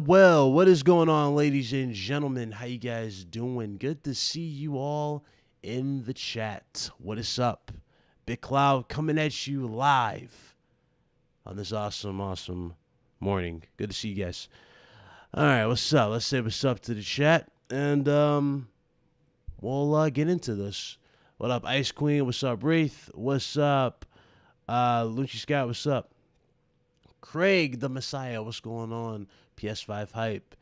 Well, what is going on, ladies and gentlemen? How you guys doing? Good to see you all in the chat. What is up? Big Cloud coming at you live on this awesome morning. Good to see you guys. All right, what's up? Let's say what's up to the chat, and we'll get into this. What up, Ice Queen? What's up, Wraith? What's up, Lucci Scott? What's up? Craig the Messiah, what's going on? PS5 Hype.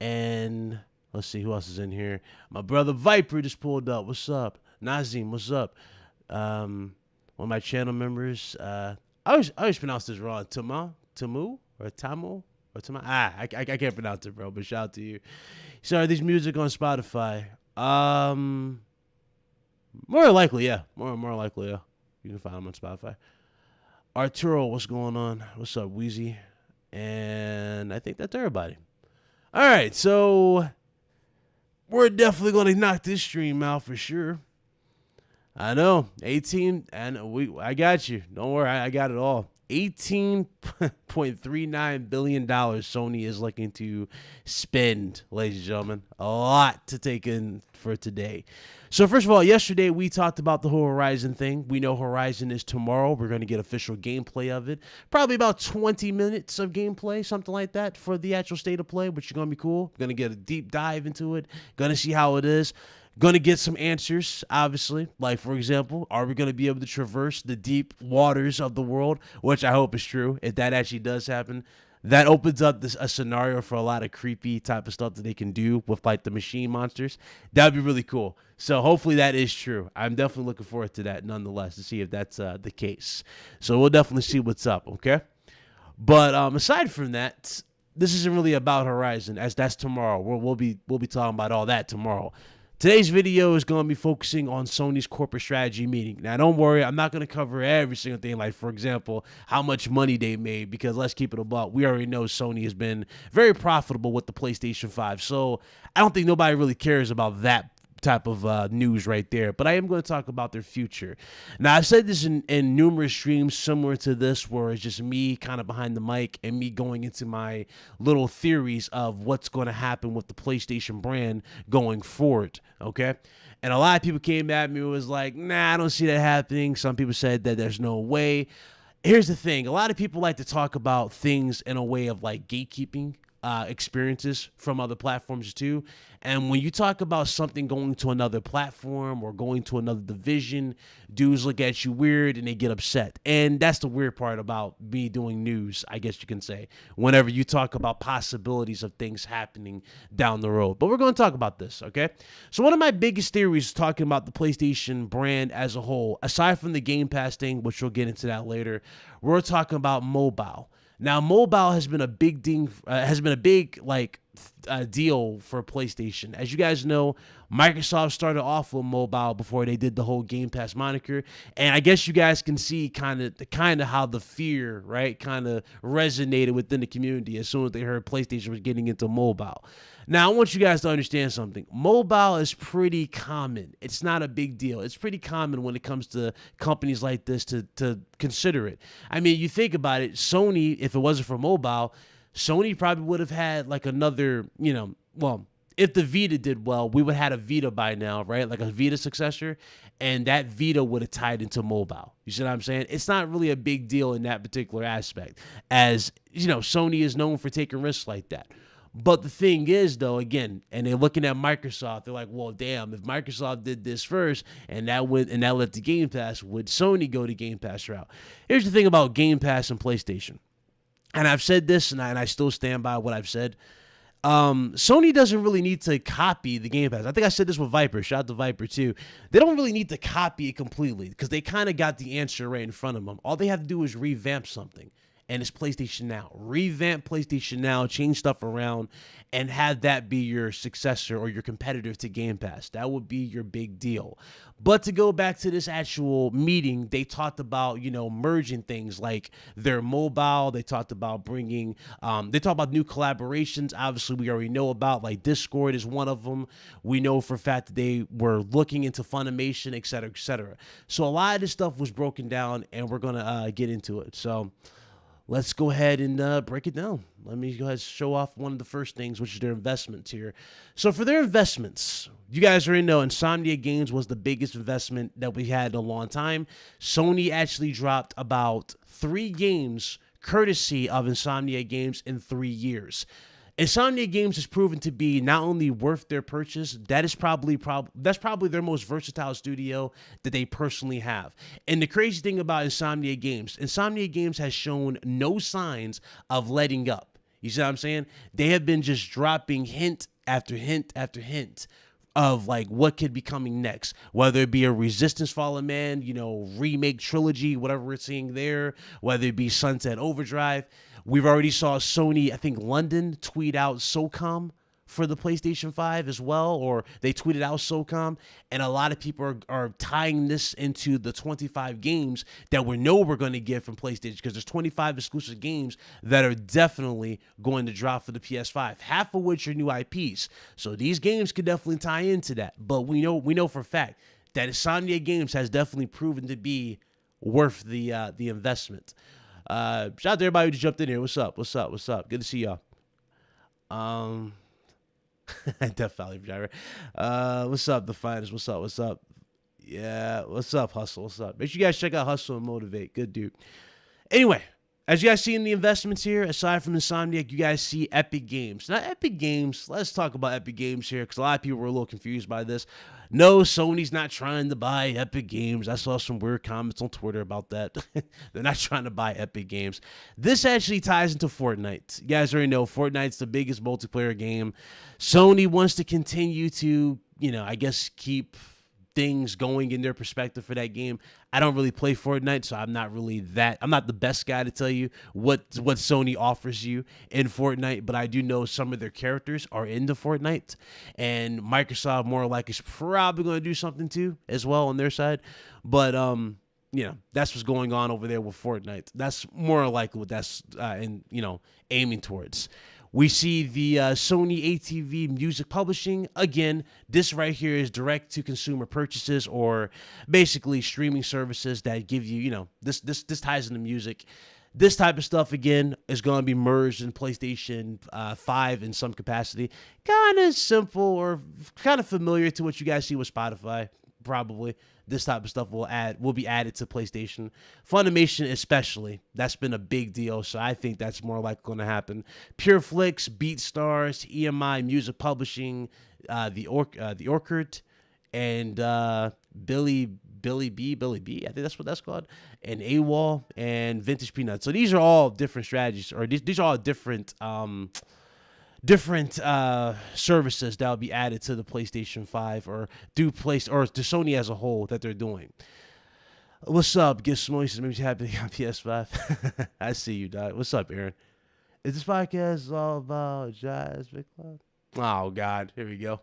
And let's see who else is in here. My brother Viper just pulled up. What's up? Nazim, what's up? One of my channel members. I always pronounce this wrong. Tamu or Tamo or Tama. I can't pronounce it, bro. But shout out to you. Sorry, these music on Spotify. More likely, yeah. More likely, yeah. You can find them on Spotify. Arturo, what's going on? What's up, Wheezy? And I think that's everybody. All right, so we're definitely going to knock this stream out for sure. I know, 18, and I got you. Don't worry, I got it all. $18.39 billion Sony is looking to spend, ladies and gentlemen. A lot to take in for today. So first of all, yesterday we talked about the whole Horizon thing. We know Horizon is tomorrow. We're going to get official gameplay of it. Probably about 20 minutes of gameplay, something like that, for the actual state of play, which is going to be cool. Going to get a deep dive into it. Going to see how it is. Going to get some answers, obviously. Like, for example, are we going to be able to traverse the deep waters of the world? Which I hope is true. If that actually does happen, that opens up a scenario for a lot of creepy type of stuff that they can do with, like, the machine monsters. That would be really cool. So hopefully that is true. I'm definitely looking forward to that nonetheless, to see if that's the case. So we'll definitely see what's up, okay? But aside from that, this isn't really about Horizon, as that's tomorrow. We'll be talking about all that tomorrow. Today's video is going to be focusing on Sony's corporate strategy meeting. Now, don't worry, I'm not going to cover every single thing, like, for example, how much money they made, because let's keep it a buck. We already know Sony has been very profitable with the PlayStation 5, so I don't think nobody really cares about that type of news right there, but I am going to talk about their future. Now, I've said this in numerous streams similar to this, where it's just me kind of behind the mic and me going into my little theories of what's going to happen with the PlayStation brand going forward, okay? And a lot of people came at me and was like, nah, I don't see that happening. Some people said that there's no way. Here's the thing. A lot of people like to talk about things in a way of, like, gatekeeping, experiences from other platforms too. And when you talk about something going to another platform or going to another division, dudes look at you weird and they get upset. And that's the weird part about me doing news, I guess you can say, whenever you talk about possibilities of things happening down the road. But we're going to talk about this, okay? So one of my biggest theories talking about the PlayStation brand as a whole, aside from the Game Pass thing, which we'll get into that later, we're talking about mobile. Now, mobile has been a big deal for PlayStation. As you guys know, Microsoft started off with mobile before they did the whole Game Pass moniker, and I guess you guys can see kind of how the fear, right, kind of resonated within the community as soon as they heard PlayStation was getting into mobile. Now, I want you guys to understand something. Mobile is pretty common. It's not a big deal. It's pretty common when it comes to companies like this to consider it. I mean, you think about it, Sony, if it wasn't for mobile, Sony probably would have had like another, if the Vita did well, we would have had a Vita by now, right? Like a Vita successor, and that Vita would have tied into mobile. You see what I'm saying? It's not really a big deal in that particular aspect, as, Sony is known for taking risks like that. But the thing is, though, again, and they're looking at Microsoft, they're like, well, damn, if Microsoft did this first and that led to Game Pass, would Sony go to Game Pass route? Here's the thing about Game Pass and PlayStation. And I've said this, and I still stand by what I've said. Sony doesn't really need to copy the Game Pass. I think I said this with Viper. Shout out to Viper, too. They don't really need to copy it completely because they kind of got the answer right in front of them. All they have to do is revamp something. And it's PlayStation Now. Revamp PlayStation Now, change stuff around, and have that be your successor or your competitor to Game Pass. That would be your big deal. But to go back to this actual meeting, they talked about, merging things like their mobile. They talked about bringing, they talked about new collaborations. Obviously, we already know about, like Discord is one of them. We know for a fact that they were looking into Funimation, et cetera, et cetera. So a lot of this stuff was broken down, and we're going to get into it. So let's go ahead and break it down. Let me go ahead and show off one of the first things, which is their investments here. So for their investments, you guys already know Insomnia Games was the biggest investment that we had in a long time. Sony actually dropped about 3 games courtesy of Insomnia Games in 3 years. Insomnia Games has proven to be not only worth their purchase, that's probably their most versatile studio that they personally have. And the crazy thing about Insomnia Games has shown no signs of letting up. You see what I'm saying? They have been just dropping hint after hint after hint of like what could be coming next, whether it be a Resistance Fallen Man, remake trilogy, whatever we're seeing there, whether it be Sunset Overdrive. We've already saw Sony, I think London, tweet out SOCOM for the PlayStation 5 as well, or they tweeted out SOCOM, and a lot of people are tying this into the 25 games that we know we're going to get from PlayStation, because there's 25 exclusive games that are definitely going to drop for the PS5, half of which are new IPs. So these games could definitely tie into that, but we know for a fact that Insomnia Games has definitely proven to be worth the investment. Shout out to everybody who just jumped in here. What's up? Good to see y'all. Death Valley Driver. What's up, The Finest? What's up? Yeah, what's up, Hustle? What's up? Make sure you guys check out Hustle and Motivate. Good dude. Anyway, as you guys see in the investments here, aside from Insomniac, you guys see Epic Games. Now, Epic Games, let's talk about Epic Games here, because a lot of people were a little confused by this. No, Sony's not trying to buy Epic Games. I saw some weird comments on Twitter about that. They're not trying to buy Epic Games. This actually ties into Fortnite. You guys already know Fortnite's the biggest multiplayer game. Sony wants to continue to, I guess keep things going in their perspective for that game. I don't really play Fortnite, so I'm not the best guy to tell you what Sony offers you in Fortnite, but I do know some of their characters are into Fortnite, and Microsoft more like is probably going to do something too as well on their side. But that's what's going on over there with Fortnite. That's more like what that's aiming towards. We see the Sony ATV Music Publishing. Again, this right here is direct-to-consumer purchases, or basically streaming services that give you, this ties into music. This type of stuff, again, is going to be merged in PlayStation 5 in some capacity. Kind of simple or kind of familiar to what you guys see with Spotify. probably this type of stuff will be added to PlayStation. Funimation especially, that's been a big deal, so I think that's more likely going to happen. PureFlix, BeatStars, EMI Music Publishing, the Orchard, and Billy B, I think that's what that's called, and AWOL and Vintage Peanuts. So these are all different strategies, or these are all different services that will be added to the PlayStation 5 or to Sony as a whole that they're doing. What's up? Get some noises. Maybe happy on PS5. I see you, dog. What's up, Aaron? Is this podcast all about Jazz Big Club? Oh God, here we go.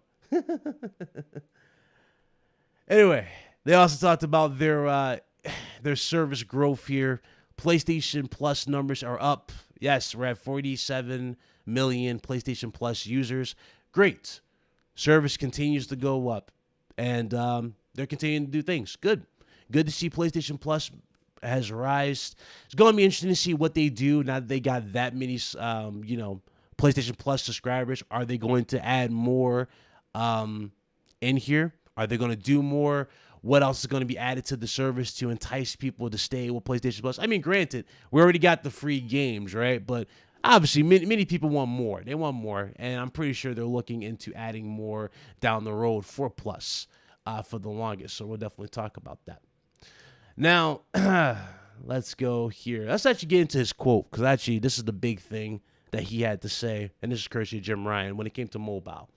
Anyway, they also talked about their service growth here. PlayStation Plus numbers are up. Yes, we're at 47 million PlayStation Plus users. Great. Service continues to go up, and they're continuing to do things. Good to see PlayStation Plus has rise. It's going to be interesting to see what they do now that they got that many PlayStation Plus subscribers. Are they going to add more in here? Are they going to do more? What else is going to be added to the service to entice people to stay with PlayStation Plus? I mean, granted, we already got the free games, right? But obviously, many people want more. They want more, and I'm pretty sure they're looking into adding more down the road for Plus for the longest. So we'll definitely talk about that. Now, let's go here. Let's actually get into his quote, because actually this is the big thing that he had to say, and this is courtesy of Jim Ryan when it came to mobile.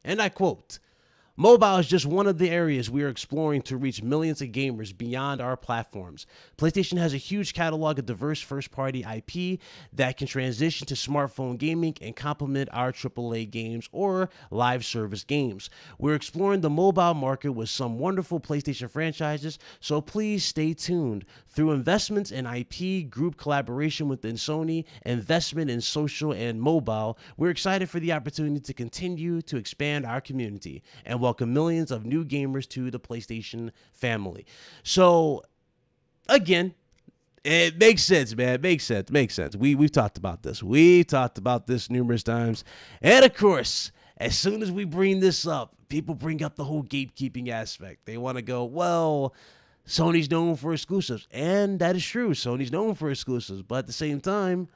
And I quote, "Mobile is just one of the areas we are exploring to reach millions of gamers beyond our platforms. PlayStation has a huge catalog of diverse first-party IP that can transition to smartphone gaming and complement our AAA games or live service games. We're exploring the mobile market with some wonderful PlayStation franchises, so please stay tuned. Through investments in IP, group collaboration within Sony, investment in social and mobile, we're excited for the opportunity to continue to expand our community and welcome millions of new gamers to the PlayStation family." So, again, it makes sense, man. It makes sense. We've talked about this. We've talked about this numerous times. And, of course, as soon as we bring this up, people bring up the whole gatekeeping aspect. They want to go, well, Sony's known for exclusives. And that is true. Sony's known for exclusives. But at the same time,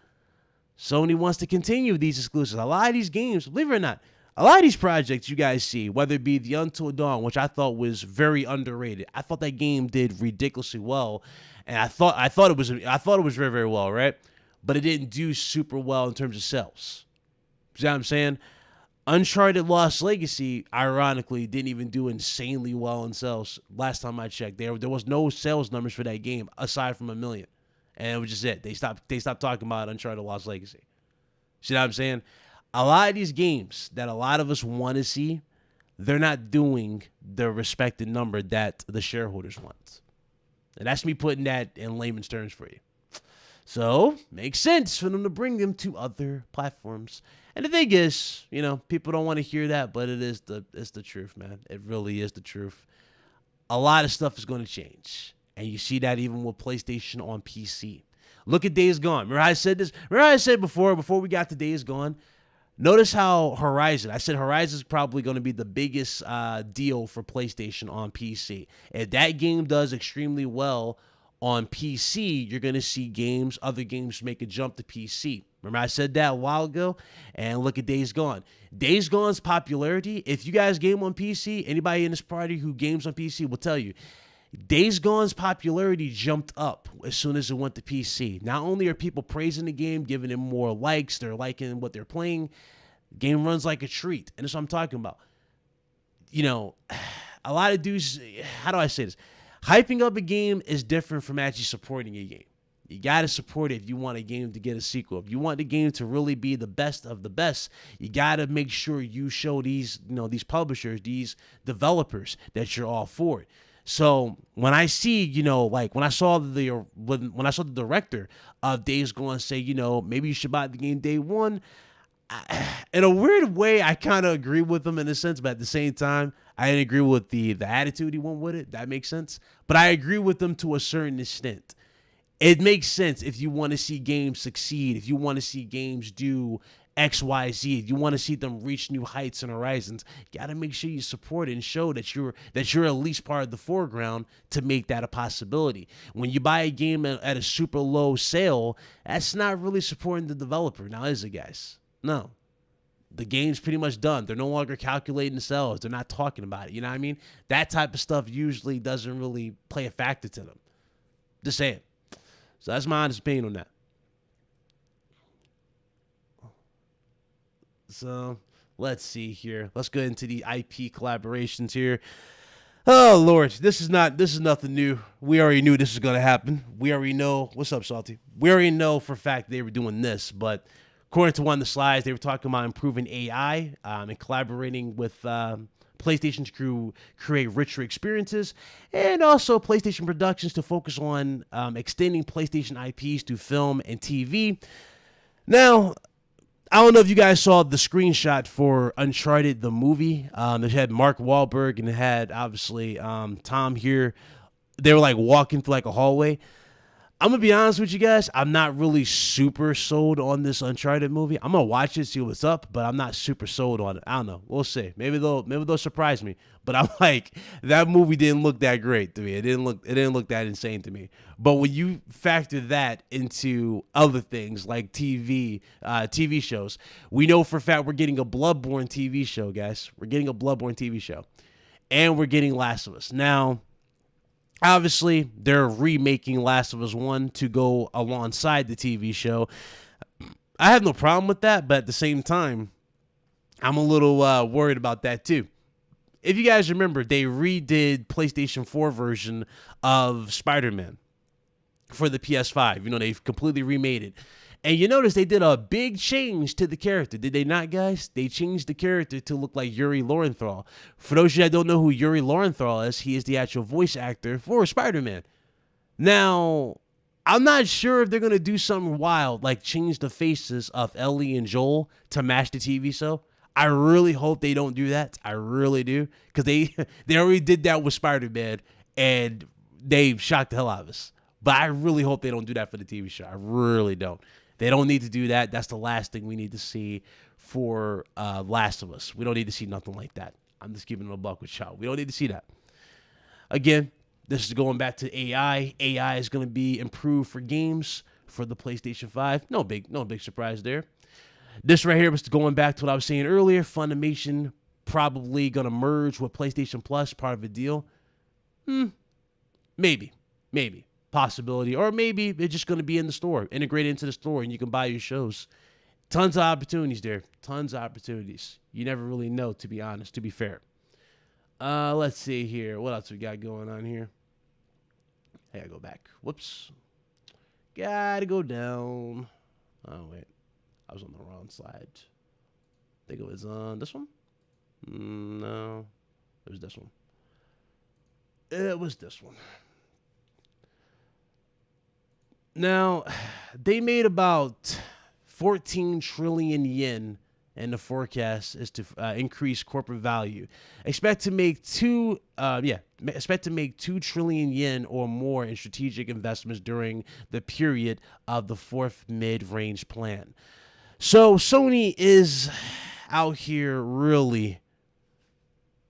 Sony wants to continue these exclusives. A lot of these games, believe it or not, a lot of these projects you guys see, whether it be the Until Dawn, which I thought was very underrated. I thought that game did ridiculously well, and I thought it was very, very well, right? But it didn't do super well in terms of sales. See what I'm saying? Uncharted Lost Legacy, ironically, didn't even do insanely well in sales. Last time I checked, there was no sales numbers for that game aside from 1 million, and it was just it. They stopped talking about Uncharted Lost Legacy. See what I'm saying? A lot of these games that a lot of us want to see, they're not doing the respected number that the shareholders want. And that's me putting that in layman's terms for you. So, makes sense for them to bring them to other platforms. And the thing is, people don't want to hear that, but it's the truth, man. It really is the truth. A lot of stuff is going to change. And you see that even with PlayStation on PC. Look at Days Gone. Remember I said this? Remember I said before we got to Days Gone? Notice how I said Horizon is probably going to be the biggest deal for PlayStation on PC. If that game does extremely well on PC, you're going to see other games make a jump to PC. Remember I said that a while ago? And look at Days Gone. Days Gone's popularity, if you guys game on PC, anybody in this party who games on PC will tell you, Days Gone's popularity jumped up as soon as it went to PC. Not only are people praising the game, giving it more likes, they're liking what they're playing, the game runs like a treat. And that's what I'm talking about. A lot of dudes, how do I say this? Hyping up a game is different from actually supporting a game. You got to support it if you want a game to get a sequel. If you want the game to really be the best of the best, you got to make sure you show these publishers, these developers that you're all for it. So when I see, when I saw the director of Days Gone say, maybe you should buy the game day one, in a weird way, I kind of agree with him in a sense, but at the same time, I didn't agree with the attitude he went with it. That makes sense. But I agree with him to a certain extent. It makes sense if you want to see games succeed, if you want to see games do XYZ. You want to see them reach new heights and horizons. You got to make sure you support it and show that you're at least part of the foreground to make that a possibility. When you buy a game at a super low sale, that's not really supporting the developer. Now, is it, guys? No. The game's pretty much done. They're no longer calculating the sales. They're not talking about it. You know what I mean? That type of stuff usually doesn't really play a factor to them. Just saying. So that's my honest opinion on that. So let's see here. Let's go into the IP collaborations here. Oh Lord, this is nothing new. We already knew this was gonna happen. We already know. What's up, Salty? We already know for a fact they were doing this, but according to one of the slides, they were talking about improving AI and collaborating with PlayStation to create richer experiences, and also PlayStation Productions to focus on extending PlayStation IPs to film and TV. Now, I don't know if you guys saw the screenshot for Uncharted, the movie. It had Mark Wahlberg and it had, obviously, Tom here. They were, like, walking through, like, a hallway. I'm going to be honest with you guys. I'm not really super sold on this Uncharted movie. I'm going to watch it, see what's up, but I'm not super sold on it. I don't know. We'll see. Maybe they'll surprise me. But I'm like, that movie didn't look that great to me. It didn't look that insane to me. But when you factor that into other things like TV shows, we know for a fact we're getting a Bloodborne TV show, guys. We're getting a Bloodborne TV show. And we're getting Last of Us. Now, obviously, they're remaking Last of Us 1 to go alongside the TV show. I have no problem with that, but at the same time, I'm a little worried about that too. If you guys remember, they redid PlayStation 4 version of Spider-Man for the PS5. You know, they've completely remade it. And you notice they did a big change to the character. Did they not, guys? They changed the character to look like Yuri Lowenthal. For those of you that don't know who Yuri Lowenthal is, he is the actual voice actor for Spider-Man. Now, I'm not sure if they're going to do something wild, like change the faces of Ellie and Joel to match the TV show. I really hope they don't do that. I really do. Because they already did that with Spider-Man, and they shocked the hell out of us. But I really hope they don't do that for the TV show. I really don't. They don't need to do that. That's the last thing we need to see for Last of Us. We don't need to see nothing like that. I'm just giving it a buck with y'all. We don't need to see that. Again, this is going back to AI. AI is going to be improved for games for the PlayStation 5. No big surprise there. This right here was going back to what I was saying earlier. Funimation probably going to merge with PlayStation Plus, part of a deal. Maybe. Possibility. Or maybe they're just going to be in the store, integrated into the store, and you can buy your shows. Tons of opportunities there. Tons of opportunities. You never really know, to be honest, to be fair. Let's see here. What else we got going on here? Hey, I go back. Whoops. Gotta go down. Oh, wait. I was on the wrong slide. I think it was on this one. No. It was this one. It was this one. Now, they made about 14 trillion yen, and the forecast is to increase corporate value. Expect to make 2 trillion yen or more in strategic investments during the period of the 4th mid-range plan. So Sony is out here really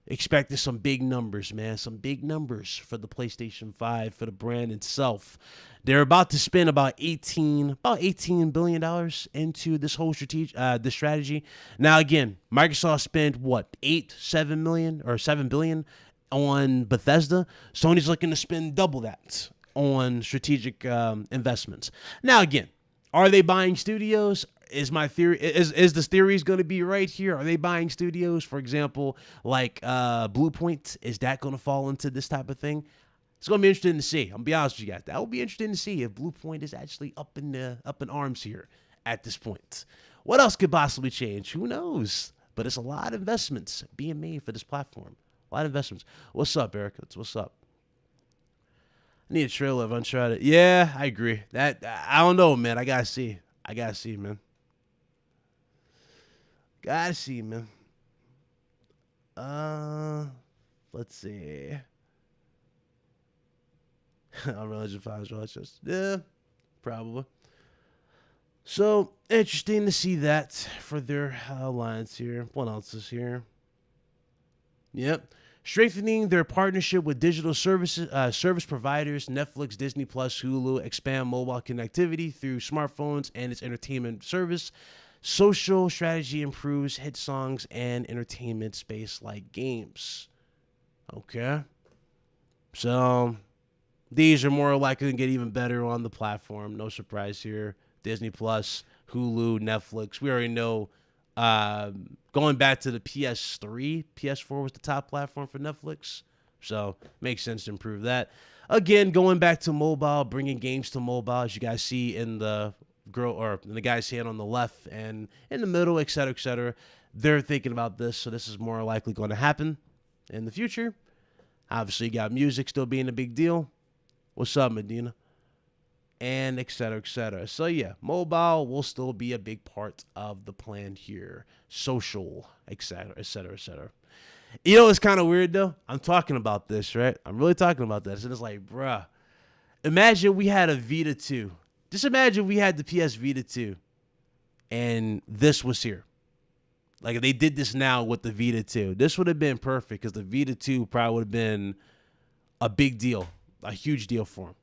expecting some big numbers, man. Some big numbers for the PlayStation 5, for the brand itself. They're about to spend about $18 billion into this whole strategy. Now, again, Microsoft spent what, $7 billion on Bethesda. Sony's looking to spend double that on strategic investments. Now, again, are they buying studios? Is my theory is the theories going to be right here? Are they buying studios, for example, like Blue Point? Is that going to fall into this type of thing? It's going to be interesting to see. I'm going to be honest with you guys. That will be interesting to see if Blue Point is actually up in arms here at this point. What else could possibly change? Who knows? But it's a lot of investments being made for this platform. A lot of investments. What's up, Eric? What's up? I need a trailer of Uncharted. Yeah, I agree. That I don't know, man. I gotta see, man. Gotta see, man. Let's see. Unreal Legend 5 is just, yeah, probably. So interesting to see that for their lines here. What else is here? Yep. Strengthening their partnership with digital service providers, Netflix, Disney Plus, Hulu, expand mobile connectivity through smartphones and its entertainment service. Social strategy improves hit songs and entertainment space like games. Okay. So these are more likely to get even better on the platform. No surprise here. Disney Plus, Hulu, Netflix. We already know. Going back to the PS3, PS4 was the top platform for Netflix. So makes sense to improve that. Again, going back to mobile, bringing games to mobile, as you guys see in the guy's hand on the left and in the middle, et cetera, et cetera. They're thinking about this, so this is more likely going to happen in the future. Obviously, you got music still being a big deal. What's up, Medina? And et cetera, et cetera. So yeah, mobile will still be a big part of the plan here. Social, et cetera, et cetera, et cetera. You know, it's kind of weird though. I'm talking about this, right? I'm really talking about this. And it's like, bruh, imagine we had a Vita 2. Just imagine we had the PS Vita 2 and this was here. Like if they did this now with the Vita 2, this would have been perfect because the Vita 2 probably would have been a big deal, a huge deal for him.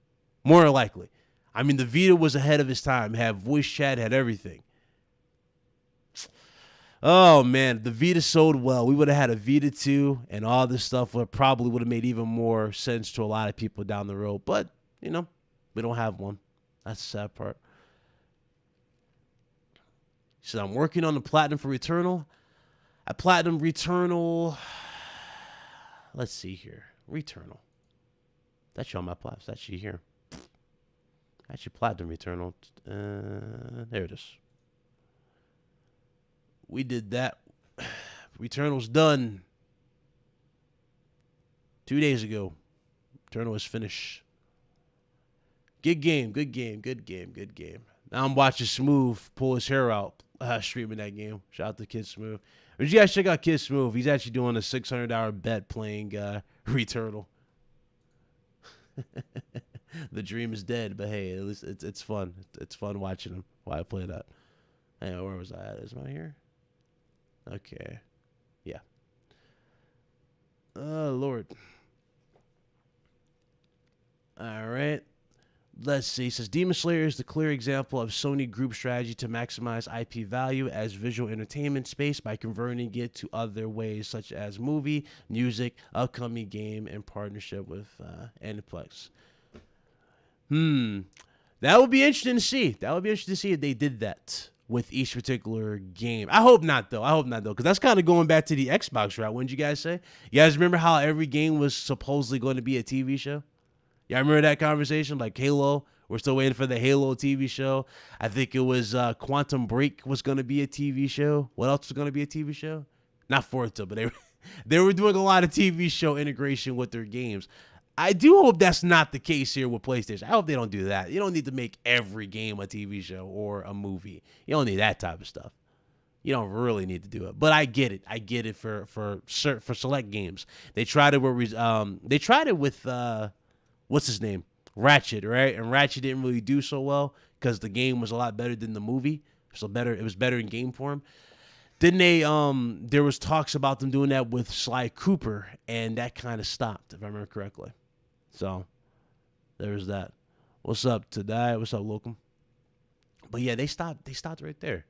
More likely. I mean, the Vita was ahead of his time, had voice chat, had everything. Oh, man, the Vita sold well. We would have had a Vita 2, and all this stuff probably would have made even more sense to a lot of people down the road. But, you know, we don't have one. That's the sad part. So I'm working on the Platinum for Returnal. At Platinum Returnal, let's see here. Returnal. That's on my platform. That's actually here. Actually, Platinum Returnal. There it is. We did that. Returnal's done 2 days ago. Returnal is finished. Good game, good game, good game, good game. Now I'm watching Smooth pull his hair out streaming that game. Shout out to Kid Smooth. But you guys check out Kid Smooth. He's actually doing a $600 bet playing Returnal. The dream is dead, but hey, at least it's fun. It's fun watching him while I play that. Hey, where was I at? Is I here? Okay. Yeah. Oh, Lord. All right. Let's see. It says Demon Slayer is the clear example of Sony Group strategy to maximize IP value as visual entertainment space by converting it to other ways such as movie, music, upcoming game, and partnership with Aniplex. That would be interesting to see. That would be interesting to see if they did that with each particular game. I hope not, though. Because that's kind of going back to the Xbox route. Wouldn't you guys say? You guys remember how every game was supposedly going to be a TV show? Y'all remember that conversation? Like Halo, we're still waiting for the Halo TV show. I think it was Quantum Break was going to be a TV show. What else was going to be a TV show? Not Forza, but they were doing a lot of TV show integration with their games. I do hope that's not the case here with PlayStation. I hope they don't do that. You don't need to make every game a TV show or a movie. You don't need that type of stuff. You don't really need to do it. But I get it. I get it for select games. They tried it with what's his name? Ratchet, right? And Ratchet didn't really do so well because the game was a lot better than the movie. So it was better in game form. Then there was talks about them doing that with Sly Cooper, and that kind of stopped, if I remember correctly. So there's that. What's up, Tadai? What's up, Locum? But yeah, they stopped right there.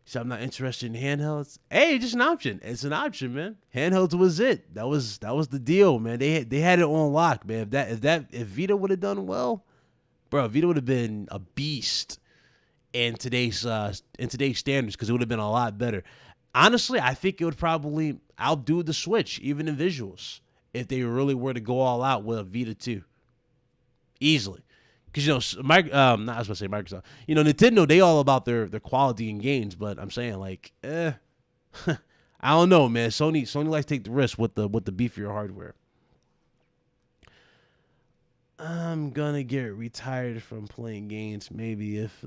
So I'm not interested in handhelds. Hey, just an option. It's an option, man. Handhelds was it. That was the deal, man. They had it on lock, man. If Vita would have done well, bro, Vita would have been a beast in today's standards because it would have been a lot better. Honestly, I think it would probably outdo the Switch, even in visuals, if they really were to go all out with a Vita 2. Easily. Because, Microsoft. You know, Nintendo, they all about their quality in games, but I'm saying, like, I don't know, man. Sony likes to take the risk with the beefier hardware. I'm gonna get retired from playing games maybe if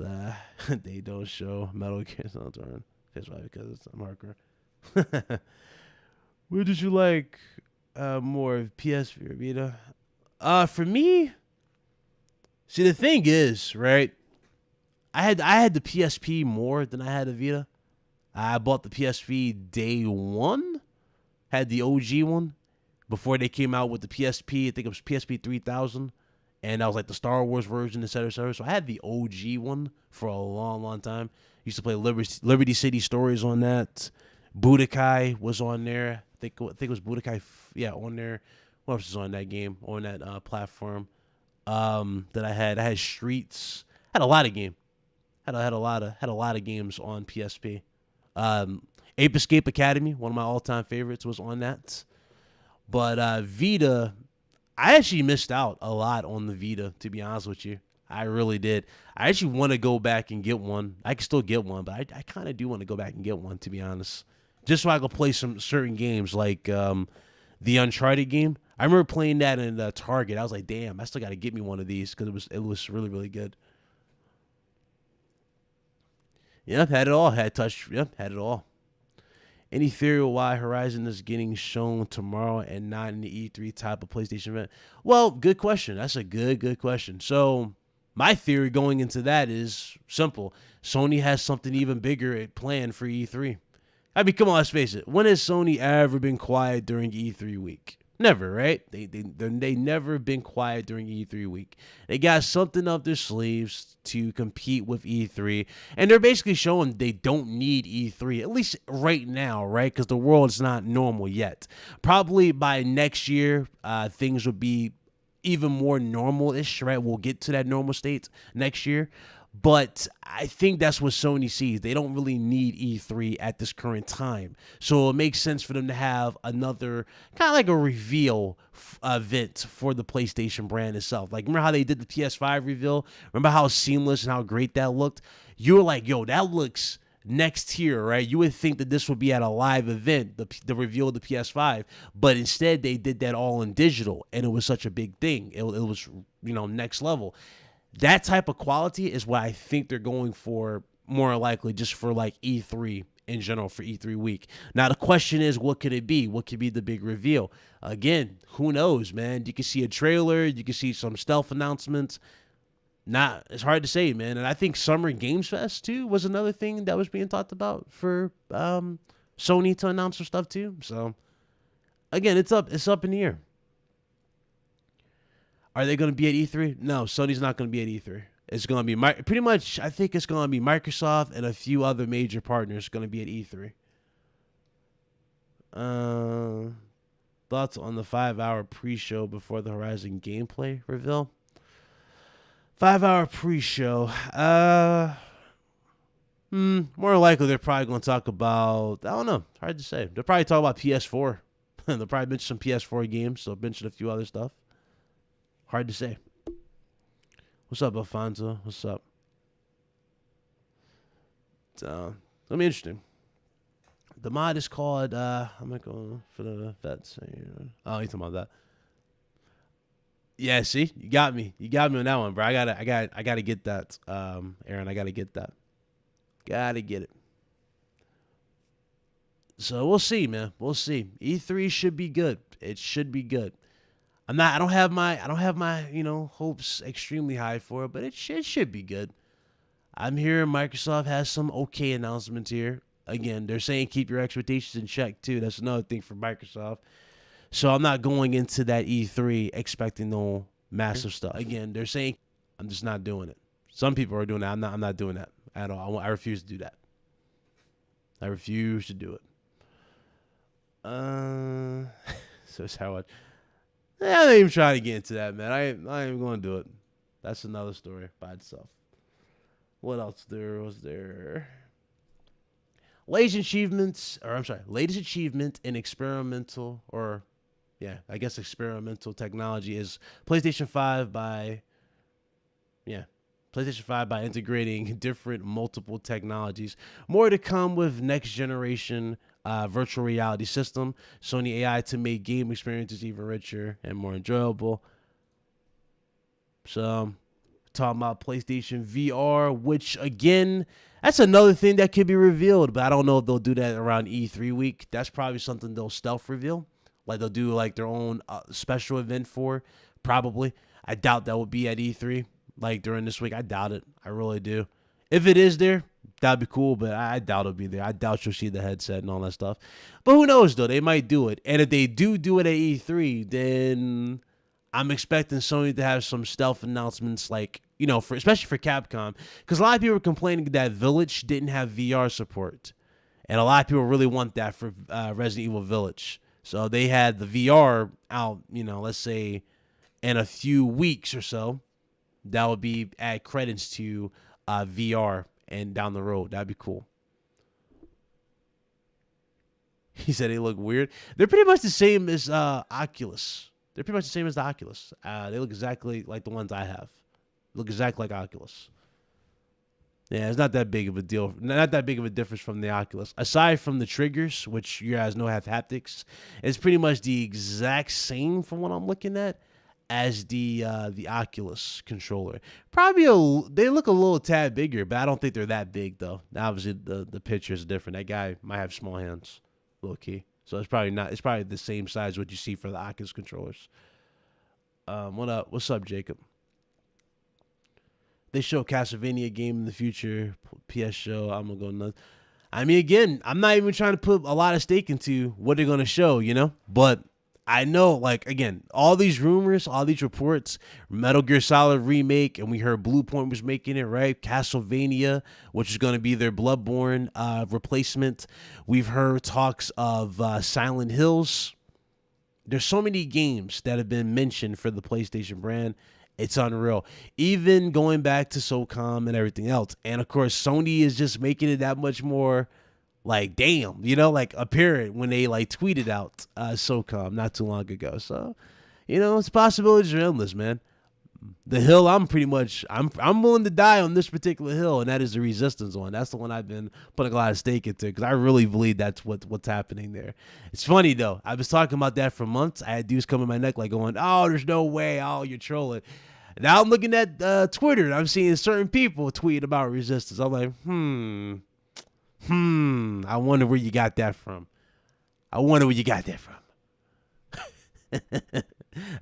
they don't show Metal Gear Solid. That's why, because it's hardcore. What did you like more, PS or Vita? For me, see, the thing is, right, I had the PSP more than I had the Vita. I bought the PSP day one, had the OG one before they came out with the PSP. I think it was PSP 3000, and that was like the Star Wars version, etc. etc. So I had the OG one for a long, long time. Used to play Liberty City Stories on that. Budokai was on there. I think it was Budokai. Yeah, on there. What else was on that game? On that platform that I had. I had Streets. Had a lot of game. Had a lot of games on PSP. Ape Escape Academy, one of my all-time favorites, was on that. But Vita, I actually missed out a lot on the Vita, to be honest with you. I really did. I actually want to go back and get one. I can still get one, but I kind of do want to go back and get one, to be honest. Just so I can play some certain games, like the Uncharted game. I remember playing that in Target. I was like, damn, I still got to get me one of these because it was really, really good. Yep, had it all. Had it all. Any theory why Horizon is getting shown tomorrow and not in the E3 type of PlayStation event? Well, good question. That's a good question. So my theory going into that is simple. Sony has something even bigger planned for E3. I mean, come on, let's face it. When has Sony ever been quiet during E3 week? Never, right? They never been quiet during E3 week. They got something up their sleeves to compete with E3, and they're basically showing they don't need E3, at least right now, right? Because the world is not normal yet. Probably by next year, things will be even more normal-ish, right? We'll get to that normal state next year. But I think that's what Sony sees. They don't really need E3 at this current time. So it makes sense for them to have another kind of like a reveal event for the PlayStation brand itself. Like, remember how they did the PS5 reveal? Remember how seamless and how great that looked? You were like, yo, that looks next tier, right? You would think that this would be at a live event, the reveal of the PS5. But instead, they did that all in digital. And it was such a big thing. It was, next level. That type of quality is what I think they're going for more likely just for like E3 in general, for E3 week. Now, the question is, what could it be? What could be the big reveal? Again, who knows, man? You can see a trailer. You can see some stealth announcements. It's hard to say, man. And I think Summer Games Fest, too, was another thing that was being talked about for Sony to announce some stuff, too. So, again, it's up in the air. Are they going to be at E3? No, Sony's not going to be at E3. It's going to be pretty much, I think it's going to be Microsoft and a few other major partners going to be at E3. Thoughts on the 5-hour pre-show before the Horizon gameplay reveal? 5-hour pre-show. More likely they're probably going to talk about, I don't know, hard to say. They'll probably talk about PS4. They'll probably mention some PS4 games. They'll mention a few other stuff. Hard to say. What's up, Alfonso? What's up? It's be interesting. The mod is called, I'm not going for the vets. Oh, you talking about that? Yeah, see? You got me. You got me on that one, bro. I gotta get that, Aaron. I gotta get that. Gotta get it. So we'll see, man. We'll see. E3 should be good. It should be good. I don't have my hopes extremely high for it, but it should be good. I'm hearing Microsoft has some okay announcements here. Again, they're saying keep your expectations in check too. That's another thing for Microsoft. So I'm not going into that E3 expecting no massive stuff. Again, they're saying I'm just not doing it. Some people are doing that. I'm not doing that at all. I refuse to do that. I refuse to do it. So it's how I'm not even trying to get into that, man. I ain't even going to do it. That's another story by itself. What else was there? Latest achievement in experimental technology is PlayStation 5 by integrating different multiple technologies. More to come with next generation virtual reality system, Sony AI to make game experiences even richer and more enjoyable. So, talking about PlayStation VR, which again, that's another thing that could be revealed, but I don't know if they'll do that around E3 week. That's probably something they'll stealth reveal, like they'll do like their own special event for. Probably, I doubt that will be at E3 like during this week. I doubt it. I really do. If it is there, that'd be cool, but I doubt it'll be there. I doubt you'll see the headset and all that stuff. But who knows, though? They might do it. And if they do it at E3, then I'm expecting Sony to have some stealth announcements, like, for especially for Capcom. Because a lot of people were complaining that Village didn't have VR support. And a lot of people really want that for Resident Evil Village. So they had the VR out, let's say in a few weeks or so. That would be add credits to VR and down the road. That'd be cool. He said they look weird. They're pretty much the same as Oculus. They're pretty much the same as the Oculus. They look exactly like the ones I have. Look exactly like Oculus. Yeah, it's not that big of a deal. Not that big of a difference from the Oculus. Aside from the triggers, which you guys know have haptics, it's pretty much the exact same from what I'm looking at as the Oculus controller. Probably they look a little tad bigger, but I don't think they're that big though. Obviously, the picture is different. That guy might have small hands, low key. So it's probably not. It's probably the same size what you see for the Oculus controllers. What up? What's up, Jacob? They show Castlevania game in the future. PS show. I'm gonna go nuts. I mean, again, I'm not even trying to put a lot of stake into what they're gonna show, But I know, like, again, all these rumors, all these reports, Metal Gear Solid remake, and we heard Blue Point was making it, right? Castlevania, which is going to be their Bloodborne replacement. We've heard talks of Silent Hills. There's so many games that have been mentioned for the PlayStation brand. It's unreal. Even going back to SOCOM and everything else. And, of course, Sony is just making it that much more, like, damn, like, apparent when they, like, tweeted out SOCOM not too long ago. So, it's possibilities are endless, man. The hill, I'm willing to die on this particular hill, and that is the Resistance one. That's the one I've been putting a lot of stake into because I really believe that's what's happening there. It's funny, though. I was talking about that for months. I had dudes come in my neck like going, oh, there's no way. Oh, you're trolling. Now I'm looking at Twitter, and I'm seeing certain people tweet about Resistance. I'm like, I wonder where you got that from.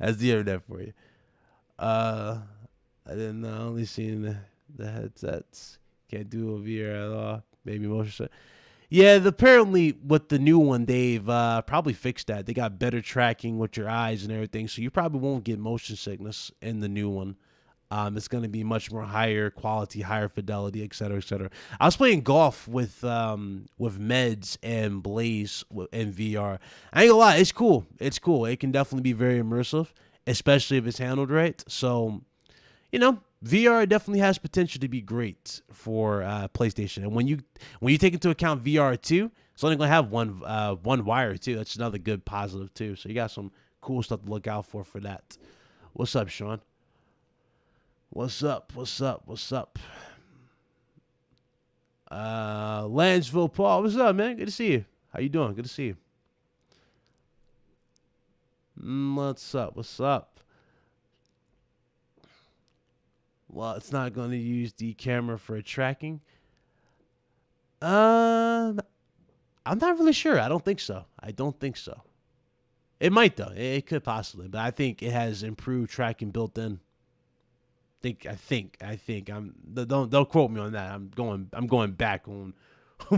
That's the internet for you. I didn't know. Only seen the headsets. Can't do a VR at all. Maybe motion. Yeah, apparently with the new one, they've probably fixed that. They got better tracking with your eyes and everything, so you probably won't get motion sickness in the new one. It's going to be much more higher quality, higher fidelity, et cetera, et cetera. I was playing golf with Meds and Blaze in VR. I ain't gonna lie, it's cool. It's cool. It can definitely be very immersive, especially if it's handled right. So, VR definitely has potential to be great for PlayStation. And when you take into account VR 2, it's only going to have one wire too. That's another good positive too. So you got some cool stuff to look out for that. What's up, Sean? What's up? Lansville Paul, what's up, man? Good to see you. How you doing? Good to see you. What's up? Well, it's not going to use the camera for tracking. I'm not really sure. I don't think so. It might though. It could possibly, but I think it has improved tracking built in. I think. Don't quote me on that. I'm going back on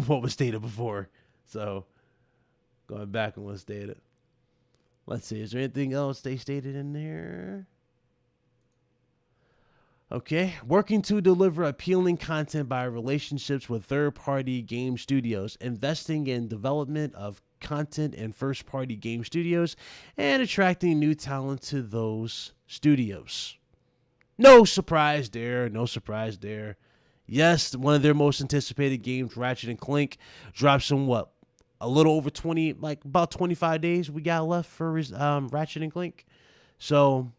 what was stated before. So going back on what's stated. Let's see. Is there anything else they stated in there? Okay. Working to deliver appealing content by relationships with third-party game studios, investing in development of content in first-party game studios, and attracting new talent to those studios. No surprise there. Yes, one of their most anticipated games, Ratchet and Clank, drops in a little over 20, like about 25 days we got left for Ratchet and Clank. So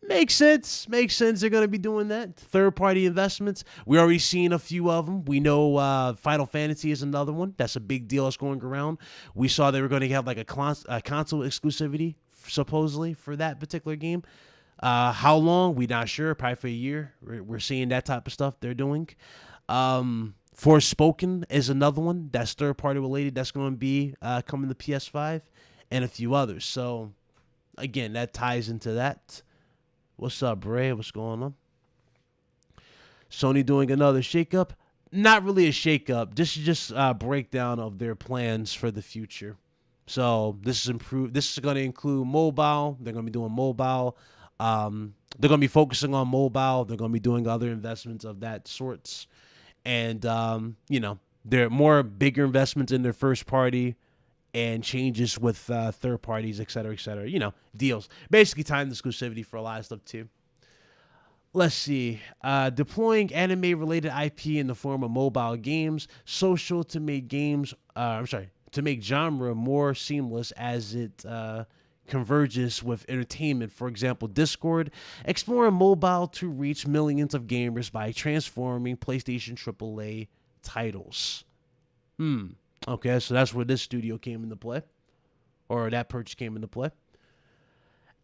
makes sense. They're going to be doing that. Third-party investments. We already seen a few of them. We know Final Fantasy is another one. That's a big deal that's going around. We saw they were going to have like a console exclusivity, supposedly, for that particular game. How long? We're not sure. Probably for a year. We're seeing that type of stuff they're doing. Forspoken is another one that's third-party related. That's going to be coming to PS5 and a few others. So, again, that ties into that. What's up, Bray? What's going on? Sony doing another shakeup? not really a shakeup. This is just a breakdown of their plans for the future. So this is going to include mobile. They're going to be doing mobile. They're going to be focusing on mobile. They're going to be doing other investments of that sorts. And, there are more bigger investments in their first party and changes with third parties, et cetera, deals. Basically time exclusivity for a lot of stuff too. Let's see. Deploying anime-related IP in the form of mobile games, social to make games, to make genre more seamless as it converges with entertainment. For example, Discord, exploring mobile to reach millions of gamers by transforming PlayStation AAA titles. Okay, so that's where this studio came into play, or that purchase came into play.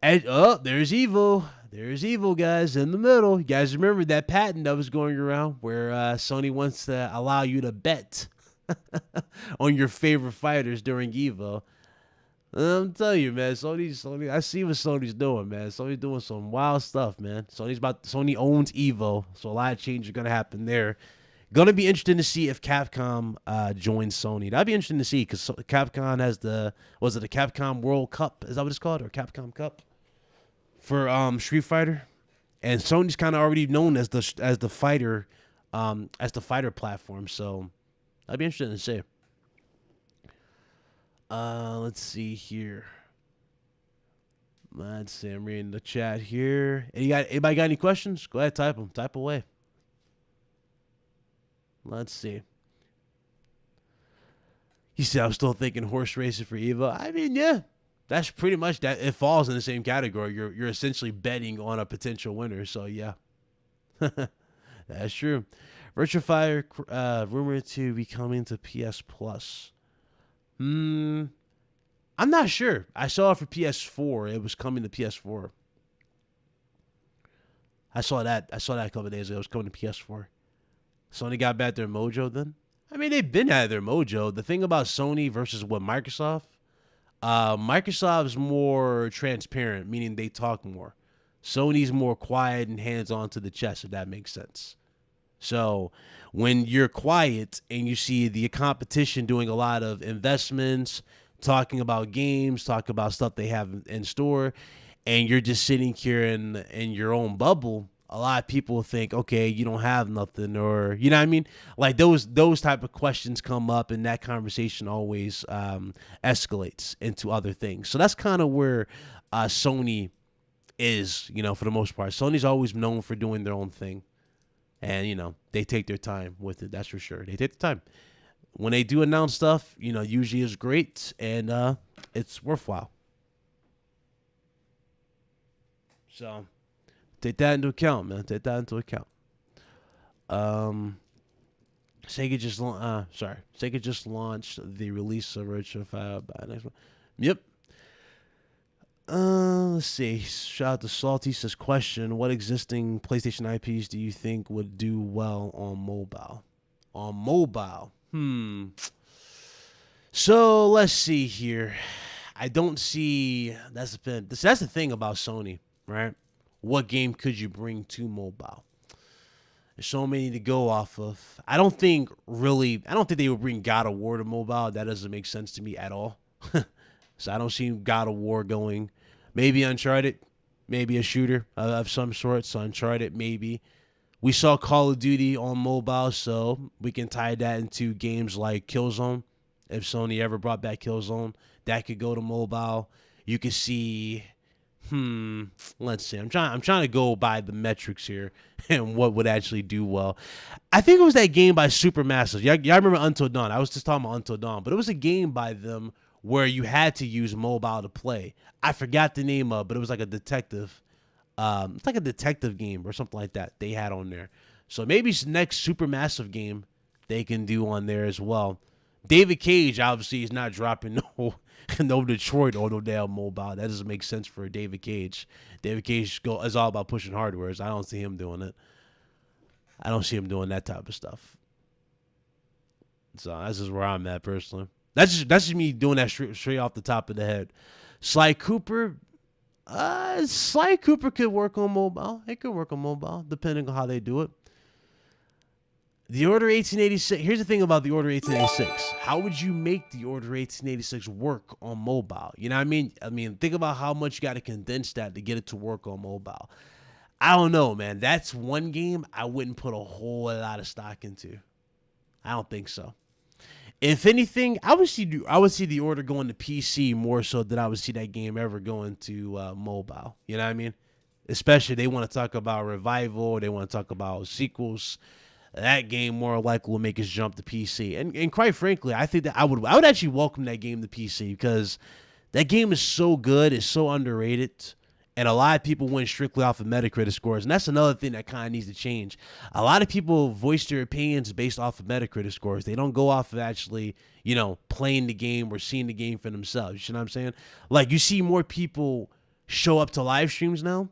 And there's Evo. There's Evo, guys, in the middle. You guys remember that patent that was going around where Sony wants to allow you to bet on your favorite fighters during Evo. I'm telling you, man, Sony. I see what Sony's doing, man. Sony's doing some wild stuff, man. Sony owns Evo, so a lot of change is gonna happen there. Gonna be interesting to see if Capcom joins Sony. That'd be interesting to see because Capcom has the Capcom World Cup? Is that what it's called, or Capcom Cup for Street Fighter? And Sony's kind of already known as the fighter platform. So that'd be interesting to see. Let's see here. Let's see. I'm reading the chat here. Anybody got any questions? Go ahead, type them. Type away. Let's see. He said, I'm still thinking horse racing for Evo. I mean, yeah, that's pretty much that. It falls in the same category. You're essentially betting on a potential winner. So, yeah, that's true. Virtua Fighter rumored to be coming to PS Plus. I'm not sure. I saw it for PS4. It was coming to PS4. I saw that a couple of days ago. It was coming to PS4. Sony got back their mojo then? I mean, they've been at their mojo. The thing about Sony versus Microsoft, Microsoft's more transparent, meaning they talk more. Sony's more quiet and hands-on to the chest, if that makes sense. So when you're quiet and you see the competition doing a lot of investments, talking about games, talking about stuff they have in store, and you're just sitting here in your own bubble, a lot of people think, okay, you don't have nothing, or, you know what I mean? Like those type of questions come up, and that conversation always escalates into other things. So that's kind of where Sony is, for the most part. Sony's always known for doing their own thing. And, they take their time with it. That's for sure. They take the time. When they do announce stuff, usually is great, and it's worthwhile. So take that into account, man. Take that into account. Sega just launched the release of Virtua Fighter by next month. Yep. Let's see. Shout out to Salty. Says, question: what existing PlayStation IPs do you think would do well on mobile? So let's see here. I don't see. That's the thing about Sony, right? What game could you bring to mobile? There's so many to go off of. I don't think they would bring God of War to mobile. That doesn't make sense to me at all. So I don't see God of War going. Maybe Uncharted, maybe a shooter of some sort. So Uncharted, maybe. We saw Call of Duty on mobile, so we can tie that into games like Killzone. If Sony ever brought back Killzone, that could go to mobile. You could see. Let's see. I'm trying to go by the metrics here and what would actually do well. I think it was that game by Supermassive. Y'all remember Until Dawn? I was just talking about Until Dawn, but it was a game by them where you had to use mobile to play. I forgot the name of, but it was like a detective. It's like a detective game or something like that they had on there. So maybe next Supermassive game they can do on there as well. David Cage obviously is not dropping no Detroit or no damn mobile. That doesn't make sense for David Cage. David Cage is all about pushing hardware. I don't see him doing it. I don't see him doing that type of stuff. So that's just where I'm at personally. That's just me doing that straight off the top of the head. Sly Cooper could work on mobile. It could work on mobile depending on how they do it. The Order 1886. Here's the thing about the Order 1886. How would you make the Order 1886 work on mobile? You know what I mean? Think about how much you got to condense that to get it to work on mobile. I don't know, man. That's one game I wouldn't put a whole lot of stock into. I don't think so. If anything, I would see the Order going to PC more so than I would see that game ever going to mobile. You know what I mean? Especially they want to talk about revival, they want to talk about sequels. That game more likely will make us jump to PC. And quite frankly, I think that I would actually welcome that game to PC because that game is so good, it's so underrated. And a lot of people went strictly off of Metacritic scores. And that's another thing that kind of needs to change. A lot of people voice their opinions based off of Metacritic scores. They don't go off of actually, playing the game or seeing the game for themselves. You know what I'm saying? Like, you see more people show up to live streams now,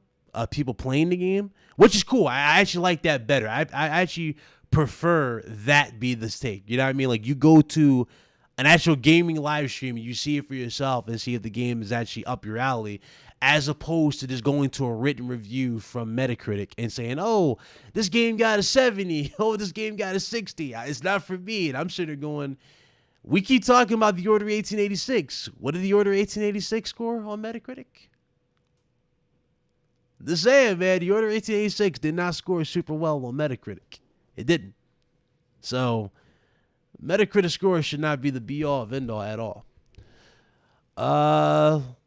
people playing the game, which is cool. I actually like that better. I actually prefer that be the take. You know what I mean? Like, you go to an actual gaming live stream and you see it for yourself and see if the game is actually up your alley, as opposed to just going to a written review from Metacritic and saying, oh, this game got a 70. Oh, this game got a 60. It's not for me. And I'm sitting there going, we keep talking about the Order 1886. What did the Order 1886 score on Metacritic? The saying, man, the Order 1886 did not score super well on Metacritic. It didn't. So, Metacritic score should not be the be-all of end-all at all.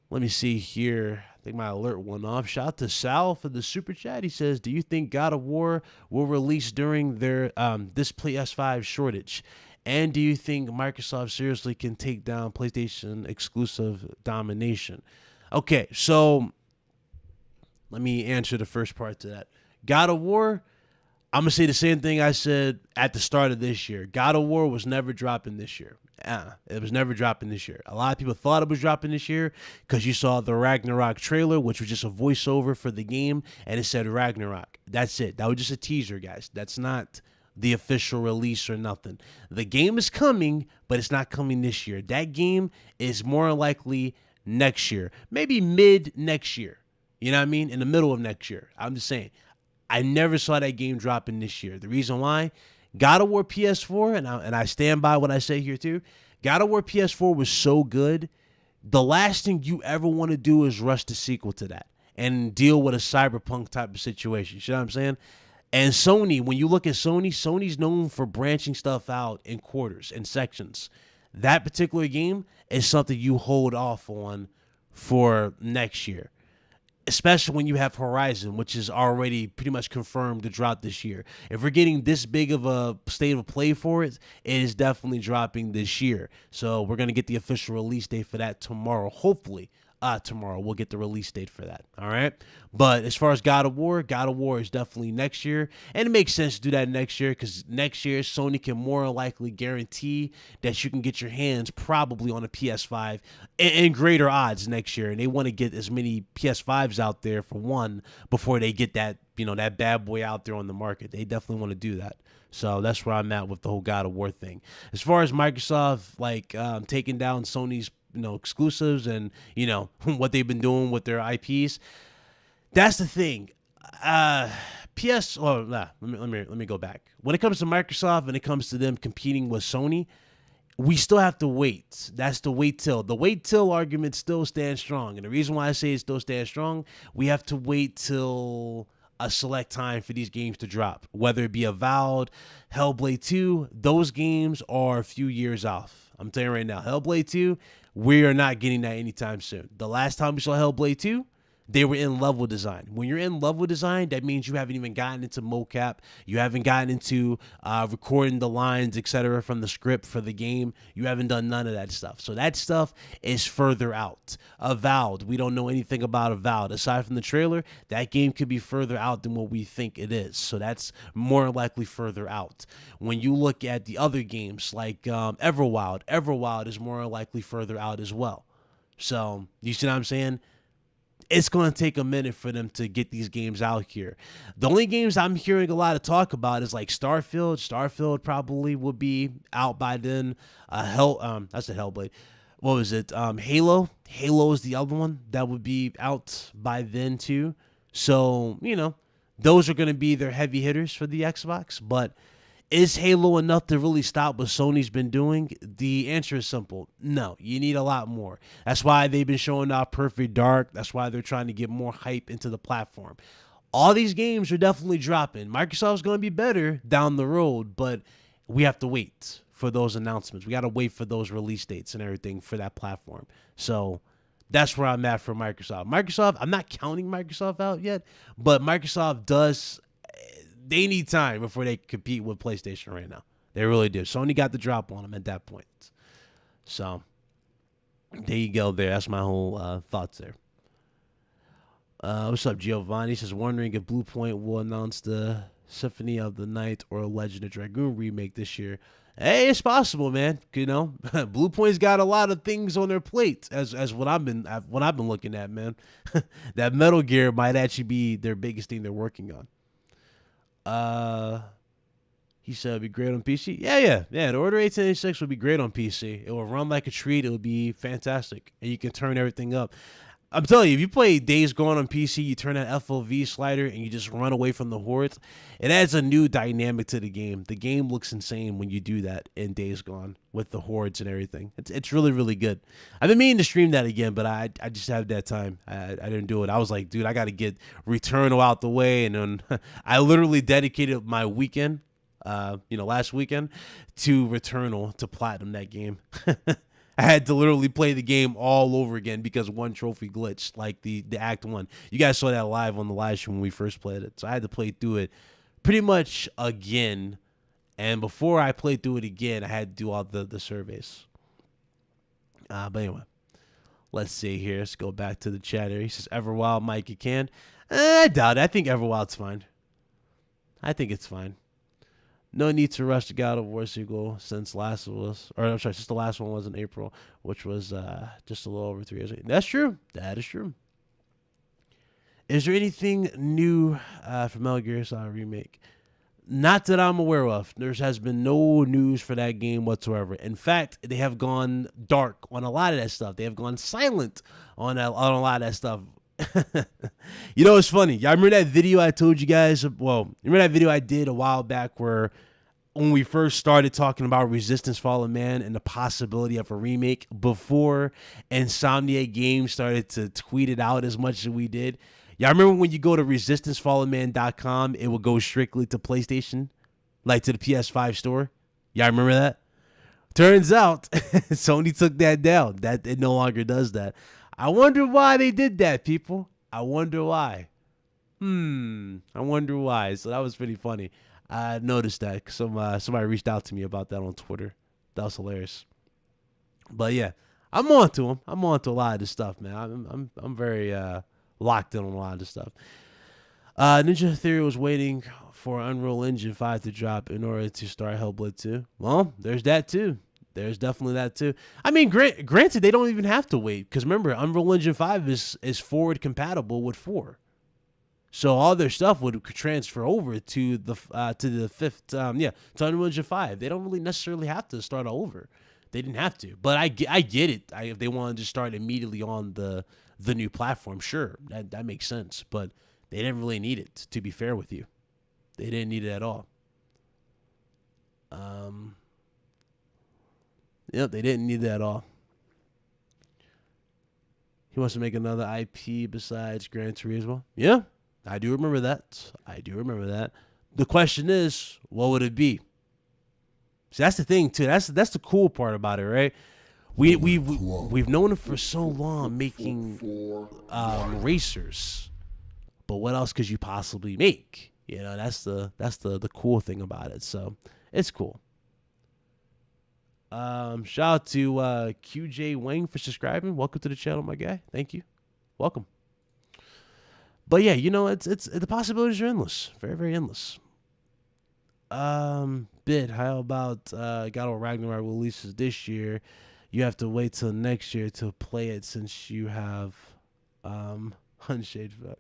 Let me see here. I think my alert went off. Shout out to Sal for the super chat. He says, do you think God of War will release during their this PS5 shortage? And do you think Microsoft seriously can take down PlayStation exclusive domination? Okay, so let me answer the first part to that. God of War, I'm going to say the same thing I said at the start of this year. God of War was never dropping this year. It was never dropping this year. A lot of people thought it was dropping this year because you saw the Ragnarok trailer, which was just a voiceover for the game, and it said Ragnarok. That's it. That was just a teaser, guys. That's not the official release or nothing. The game is coming, but it's not coming this year. That game is more likely next year, maybe mid next year. You know what I mean? In the middle of next year. I'm just saying. I never saw that game dropping this year. The reason why, God of War PS4, and I stand by what I say here too, God of War PS4 was so good, the last thing you ever want to do is rush the sequel to that and deal with a cyberpunk type of situation. You know what I'm saying? And Sony, when you look at Sony, Sony's known for branching stuff out in quarters and sections. That particular game is something you hold off on for next year. Especially when you have Horizon, which is already pretty much confirmed to drop this year. If we're getting this big of a state of play for it, it is definitely dropping this year. So we're going to get the official release date for that tomorrow. Hopefully, tomorrow we'll get the release date for that. All right. But as far as God of War is definitely next year. And it makes sense to do that next year because next year Sony can more likely guarantee that you can get your hands probably on a PS5 in greater odds next year. And they want to get as many PS5s out there for one before they get that, that bad boy out there on the market. They definitely want to do that. So that's where I'm at with the whole God of War thing. As far as Microsoft, taking down Sony's exclusives and what they've been doing with their IPs. That's the thing. Let me go back. When it comes to Microsoft and it comes to them competing with Sony, we still have to wait. That's the wait till argument still stands strong. And the reason why I say it still stands strong, we have to wait till a select time for these games to drop, whether it be Avowed, Hellblade 2, those games are a few years off. I'm telling you right now, Hellblade 2, we are not getting that anytime soon. The last time we saw Hellblade 2, they were in level design. When you're in level design, that means you haven't even gotten into mocap. You haven't gotten into recording the lines, etc., from the script for the game. You haven't done none of that stuff. So that stuff is further out. Avowed, we don't know anything about Avowed. Aside from the trailer, that game could be further out than what we think it is. So that's more likely further out. When you look at the other games like Everwild is more likely further out as well. So you see what I'm saying? It's going to take a minute for them to get these games out here. The only games I'm hearing a lot of talk about is like Starfield. Starfield probably will be out by then. That's a Hellblade. What was it? Halo. Halo is the other one that would be out by then too. So, those are going to be their heavy hitters for the Xbox. But Is Halo enough to really stop what Sony's been doing? The answer is simple. No, you need a lot more. That's why they've been showing off Perfect Dark. That's why they're trying to get more hype into the platform. All these games are definitely dropping. Microsoft's going to be better down the road, but we have to wait for those announcements. We got to wait for those release dates and everything for that platform. So that's where I'm at for Microsoft. Microsoft, I'm not counting Microsoft out yet, but Microsoft does, they need time before they compete with PlayStation right now. They really do. Sony got the drop on them at that point. So there you go there. That's my whole thoughts there. What's up, Giovanni? He says, wondering if Blue Point will announce the Symphony of the Night or Legend of Dragoon remake this year. Hey, it's possible, man. You know, Blue Point's got a lot of things on their plate, as what I've been looking at, man. That Metal Gear might actually be their biggest thing they're working on. He said it'd be great on PC. Yeah. The Order 1886 would be great on PC. It will run like a treat. It would be fantastic, and you can turn everything up. I'm telling you, if you play Days Gone on PC, you turn that FOV slider and you just run away from the hordes, it adds a new dynamic to the game. The game looks insane when you do that in Days Gone with the hordes and everything. It's really, really good. I've been meaning to stream that again, but I just had that time. I didn't do it. I was like, dude, I got to get Returnal out the way. And then I literally dedicated my weekend, last weekend, to Returnal, to platinum that game. I had to literally play the game all over again because one trophy glitched, like the Act 1. You guys saw that live on the live stream when we first played it. So I had to play through it pretty much again. And before I played through it again, I had to do all the surveys. But anyway, let's see here. Let's go back to the chat here. He says, Everwild, Mike, you can. I doubt it. I think Everwild's fine. I think it's fine. No need to rush the God of War sequel since the last one was in April, which was just a little over 3 years ago. That's true. That is true. Is there anything new for Metal Gear Solid Remake? Not that I'm aware of. There has been no news for that game whatsoever. In fact, they have gone dark on a lot of that stuff. They have gone silent on a lot of that stuff. You know, it's funny. Y'all remember that video I told you guys? Well, remember that video I did a while back where when we first started talking about Resistance Fallen Man and the possibility of a remake before Insomniac Games started to tweet it out as much as we did? Y'all remember when you go to resistancefallenman.com, it would go strictly to PlayStation, like to the PS5 store? Y'all remember that? Turns out Sony took that down. That it no longer does that. I wonder why they did that, people. I wonder why. I wonder why. So that was pretty funny. I noticed that. Somebody reached out to me about that on Twitter. That was hilarious. But yeah, I'm on to him. I'm on to a lot of this stuff, man. I'm very locked in on a lot of this stuff. Ninja Theory was waiting for Unreal Engine 5 to drop in order to start Hellblade 2. Well, there's that too. There's definitely that too. I mean, granted, they don't even have to wait because remember, Unreal Engine 5 is forward compatible with 4, so all their stuff would transfer over to the fifth, to Unreal Engine 5. They don't really necessarily have to start all over. They didn't have to, but I get it. If they wanted to start immediately on the new platform, sure, that makes sense. But they didn't really need it. To be fair with you, they didn't need it at all. Yep, they didn't need that at all. He wants to make another IP besides Gran Turismo. Yeah, I do remember that. The question is, what would it be? See, that's the thing too. That's the cool part about it, right? We've known him for so long making racers, but what else could you possibly make? You know, that's the cool thing about it. So it's cool. Shout out to QJ Wang for subscribing. Welcome to the channel, my guy. Thank you. Welcome. But yeah, you know, it's the possibilities are endless. Very, very endless. Bid, how about God of Ragnarok releases this year? You have to wait till next year to play it since you have Unshade Fact.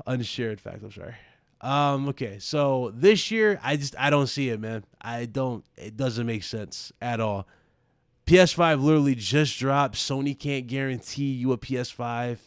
Unshared Fact, I'm sorry. Okay, so this year I don't see it, man. It doesn't make sense at all. PS5 literally just dropped. Sony can't guarantee you a PS5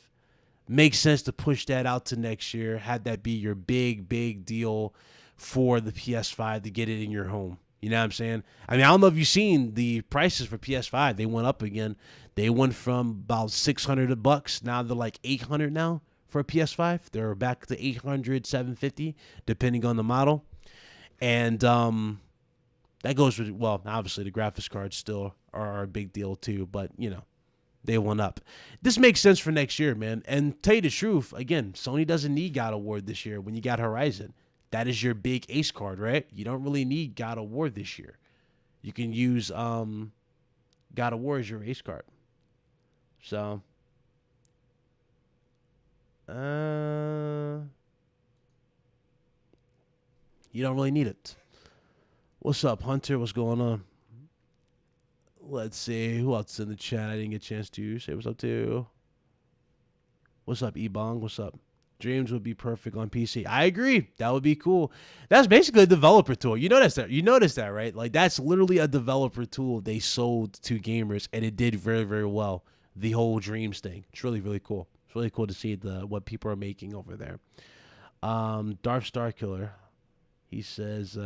makes sense to push that out to next year. Had that be your big deal for the PS5 to get it in your home. You know what I'm saying? I mean, I don't know if you've seen the prices for PS5. They went up again. They went from about $600. Now they're like $800 now for a PS5. They're back to 800, 750, depending on the model. And that goes with, well, obviously the graphics cards still are a big deal too, but you know, they went up. This makes sense for next year, man. And tell you the truth, again, Sony doesn't need God of War this year when you got Horizon. That is your big ace card, right? You don't really need God of War this year. You can use God of War as your ace card. So, you don't really need it. What's up, Hunter? What's going on? Let's see. Who else is in the chat? I didn't get a chance to say what's up to. What's up, Ebong? What's up? Dreams would be perfect on PC. I agree. That would be cool. That's basically a developer tool. You notice that, right? Like, that's literally a developer tool they sold to gamers, and it did very, very well. The whole Dreams thing. It's really, really cool. It's really cool to see what people are making over there. Darth Starkiller, he says,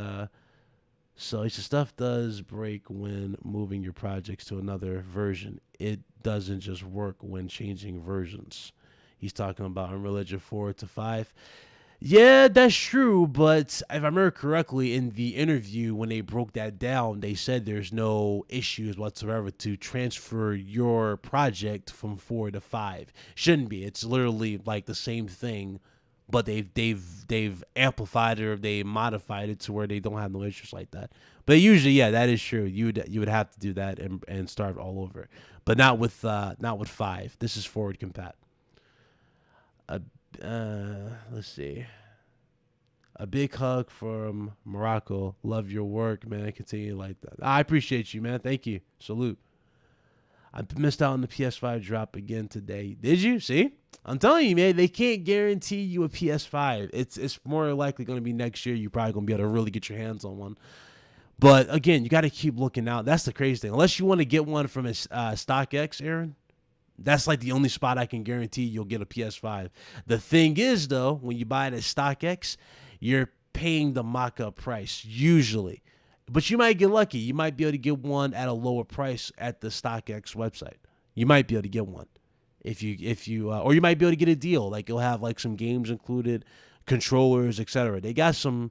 so he says, stuff does break when moving your projects to another version. It doesn't just work when changing versions. He's talking about Unreal Engine 4 to 5. Yeah, that's true, but if I remember correctly, in the interview when they broke that down, they said there's no issues whatsoever to transfer your project from 4 to 5. Shouldn't be. It's literally like the same thing, but they've amplified it or they modified it to where they don't have no issues like that. But usually, yeah, that is true. You would have to do that and start all over, but not with 5. This is forward compat. Let's see. A big hug from Morocco. Love your work, man. Continue like that. I appreciate you, man. Thank you. Salute. I missed out on the PS5 drop again today. Did you? See? I'm telling you, man, they can't guarantee you a PS5. It's more likely going to be next year. You're probably going to be able to really get your hands on one. But again, you got to keep looking out. That's the crazy thing. Unless you want to get one from a StockX, Aaron, that's like the only spot I can guarantee you'll get a PS5. The thing is, though, when you buy it at StockX, you're paying the mock-up price, usually. But you might get lucky. You might be able to get one at a lower price at the StockX website. You might be able to get one. Or you might be able to get a deal. Like, you'll have, like, some games included, controllers, etc. They got some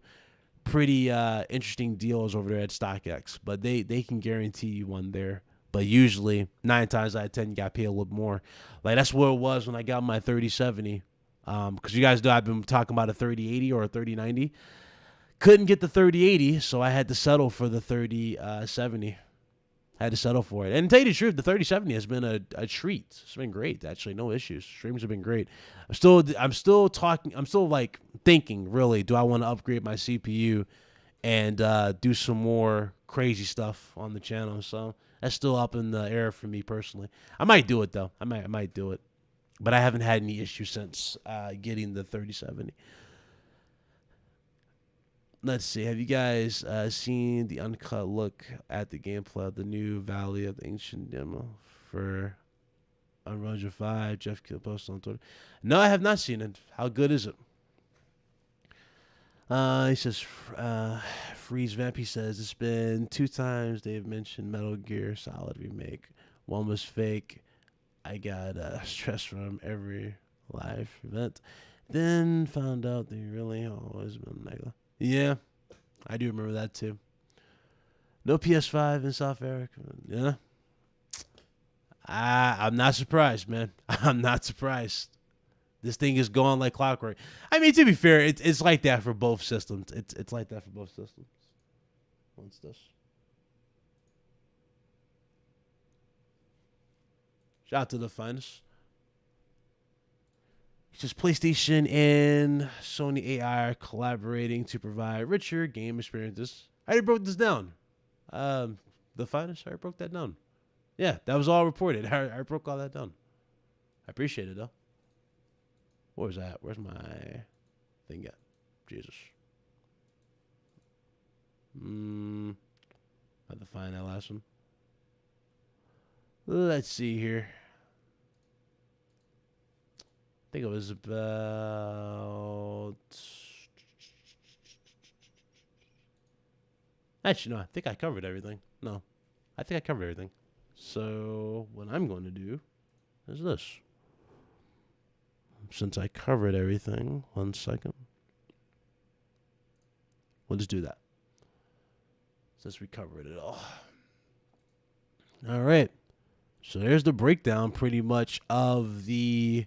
pretty interesting deals over there at StockX. But they can guarantee you one there. But usually, 9 times out of 10, you got to pay a little more. Like, that's what it was when I got my 3070. Because you guys know I've been talking about a 3080 or a 3090. Couldn't get the 3080, so I had to settle for the 3070. Had to settle for it. And to tell you the truth, the 3070 has been a treat. It's been great, actually. No issues. Streams have been great. I'm still like thinking, really, do I want to upgrade my CPU and do some more crazy stuff on the channel? So that's still up in the air for me personally. I might do it, though. I might do it. But I haven't had any issues since getting the 3070. Let's see. Have you guys seen the uncut look at the gameplay of the new Valley of the Ancient demo for Unreal Engine 5? Jeff Kill posted on Twitter. No, I have not seen it. How good is it? He says, Freeze Vamp, he says, it's been 2 times they've mentioned Metal Gear Solid Remake. One was fake. I got stress from every live event. Then found out they really always been negative. Yeah, I do remember that too. No PS5 in South Africa. Yeah. I'm not surprised, man. I'm not surprised. This thing is going like clockwork. I mean, to be fair, it's like that for both systems. It's like that for both systems. What's this? Shout out to the finest. It's just PlayStation and Sony AI are collaborating to provide richer game experiences. I already broke this down. The finest, I already broke that down. Yeah, that was all reported. I broke all that down. I appreciate it, though. Where was that? Where's my thing at? Jesus. Have to find that last one. Let's see here. think it was about. Actually, no. I think I covered everything. No, I think I covered everything. So what I'm going to do is this. Since I covered everything, 1 second. We'll just do that. Since we covered it all. All right. So there's the breakdown pretty much of the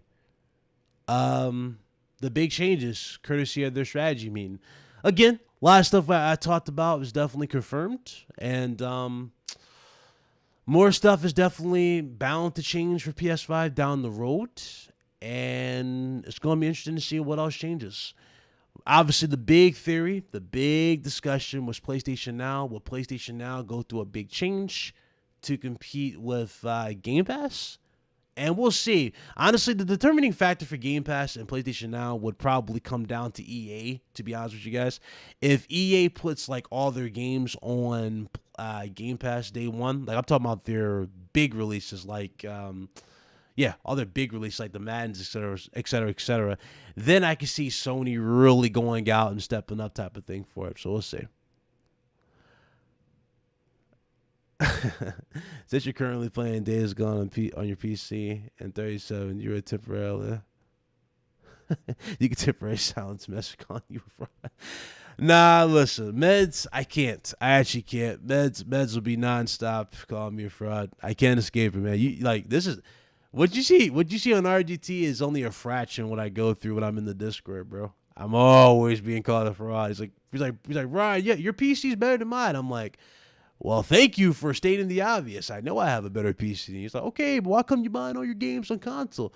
big changes courtesy of their strategy meeting. Again, a lot of stuff I talked about was definitely confirmed, and more stuff is definitely bound to change for PS5 down the road, and it's going to be interesting to see what else changes. Obviously, the big theory, the big discussion was PlayStation Now. Will PlayStation Now go through a big change to compete with Game Pass? And we'll see. Honestly, the determining factor for Game Pass and PlayStation Now would probably come down to EA, to be honest with you guys. If EA puts like all their games on Game Pass day one, like I'm talking about their big releases, like all their big releases like the Maddens, et cetera, then I can see Sony really going out and stepping up type of thing for it. So we'll see. Since you're currently playing Days Gone on your PC and 37, you were temporarily you can temporarily silence message calling you a fraud. Nah, listen, meds, I can't. I actually can't. Meds will be nonstop calling me a fraud. I can't escape it, man. You like this is what you see on RGT is only a fraction what I go through when I'm in the Discord, bro. I'm always being called a fraud. He's like, Ryan, yeah, your PC's better than mine. I'm like, well, thank you for stating the obvious. I know I have a better PC. He's like, okay, but why come you buying all your games on console?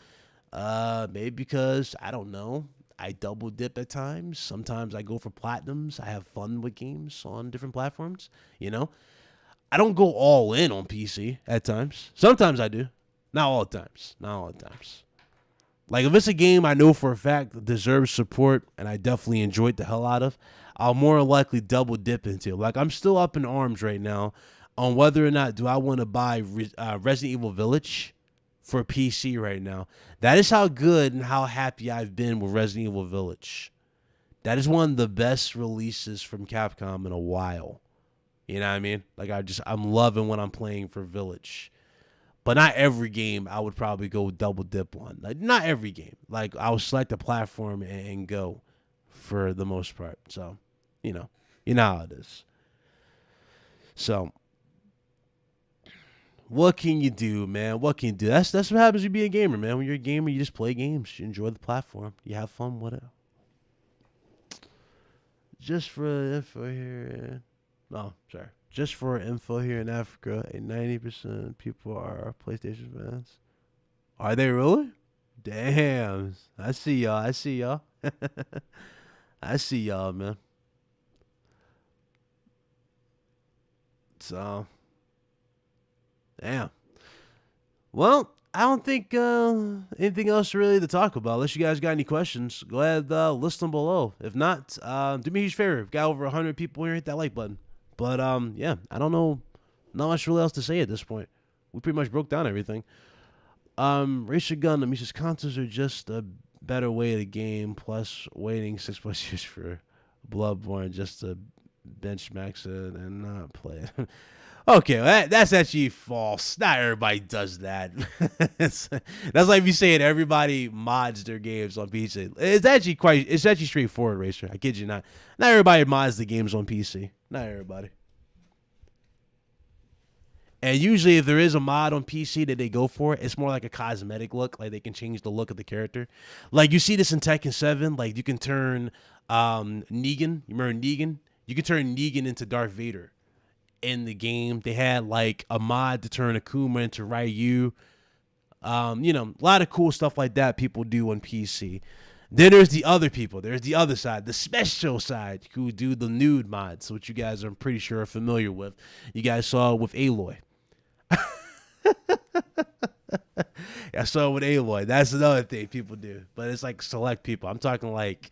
Maybe because, I don't know, I double dip at times. Sometimes I go for platinums. I have fun with games on different platforms, you know? I don't go all in on PC at times. Sometimes I do. Not all the times. Like, if it's a game I know for a fact that deserves support and I definitely enjoyed the hell out of, I'll more likely double dip into. Like, I'm still up in arms right now on whether or not do I want to buy Resident Evil Village for PC right now. That is how good and how happy I've been with Resident Evil Village. That is one of the best releases from Capcom in a while. You know what I mean? Like, I'm loving what I'm playing for Village. But not every game I would probably go double dip on. Like, not every game. Like, I would select a platform and go for the most part. So, you know how it is. So, what can you do, man? What can you do? That's what happens when you be a gamer, man. When you're a gamer, you just play games. You enjoy the platform. You have fun with it. Just for info here. No, sorry. Just for info here in Africa, 90% of people are PlayStation fans. Are they really? Damn. I see y'all. I see y'all, man. So, damn. Well, I don't think anything else really to talk about. Unless you guys got any questions, go ahead, list them below. If not, do me a huge favor. We've got over 100 people here. Hit that like button. But, yeah, I don't know. Not much really else to say at this point. We pretty much broke down everything. Racial Gundam, he says, consoles are just a better way to game, plus waiting 6+ years for Bloodborne just to benchmax it and not play it. Okay, well, that's actually false. Not everybody does that. That's like me saying everybody mods their games on PC. It's actually straightforward, Racer. I kid you not. Not everybody mods the games on PC. Not everybody. And usually if there is a mod on PC that they go for, it's more like a cosmetic look. Like they can change the look of the character. Like you see this in Tekken 7. Like you can turn Negan. You remember Negan? You can turn Negan into Darth Vader. In the game, they had like a mod to turn Akuma into Ryu. A lot of cool stuff like that people do on PC. Then there's the other people. There's the other side, the special side, who do the nude mods, which you guys are pretty sure are familiar with. You guys saw with Aloy. I saw it with Aloy. That's another thing people do. But it's like select people. I'm talking like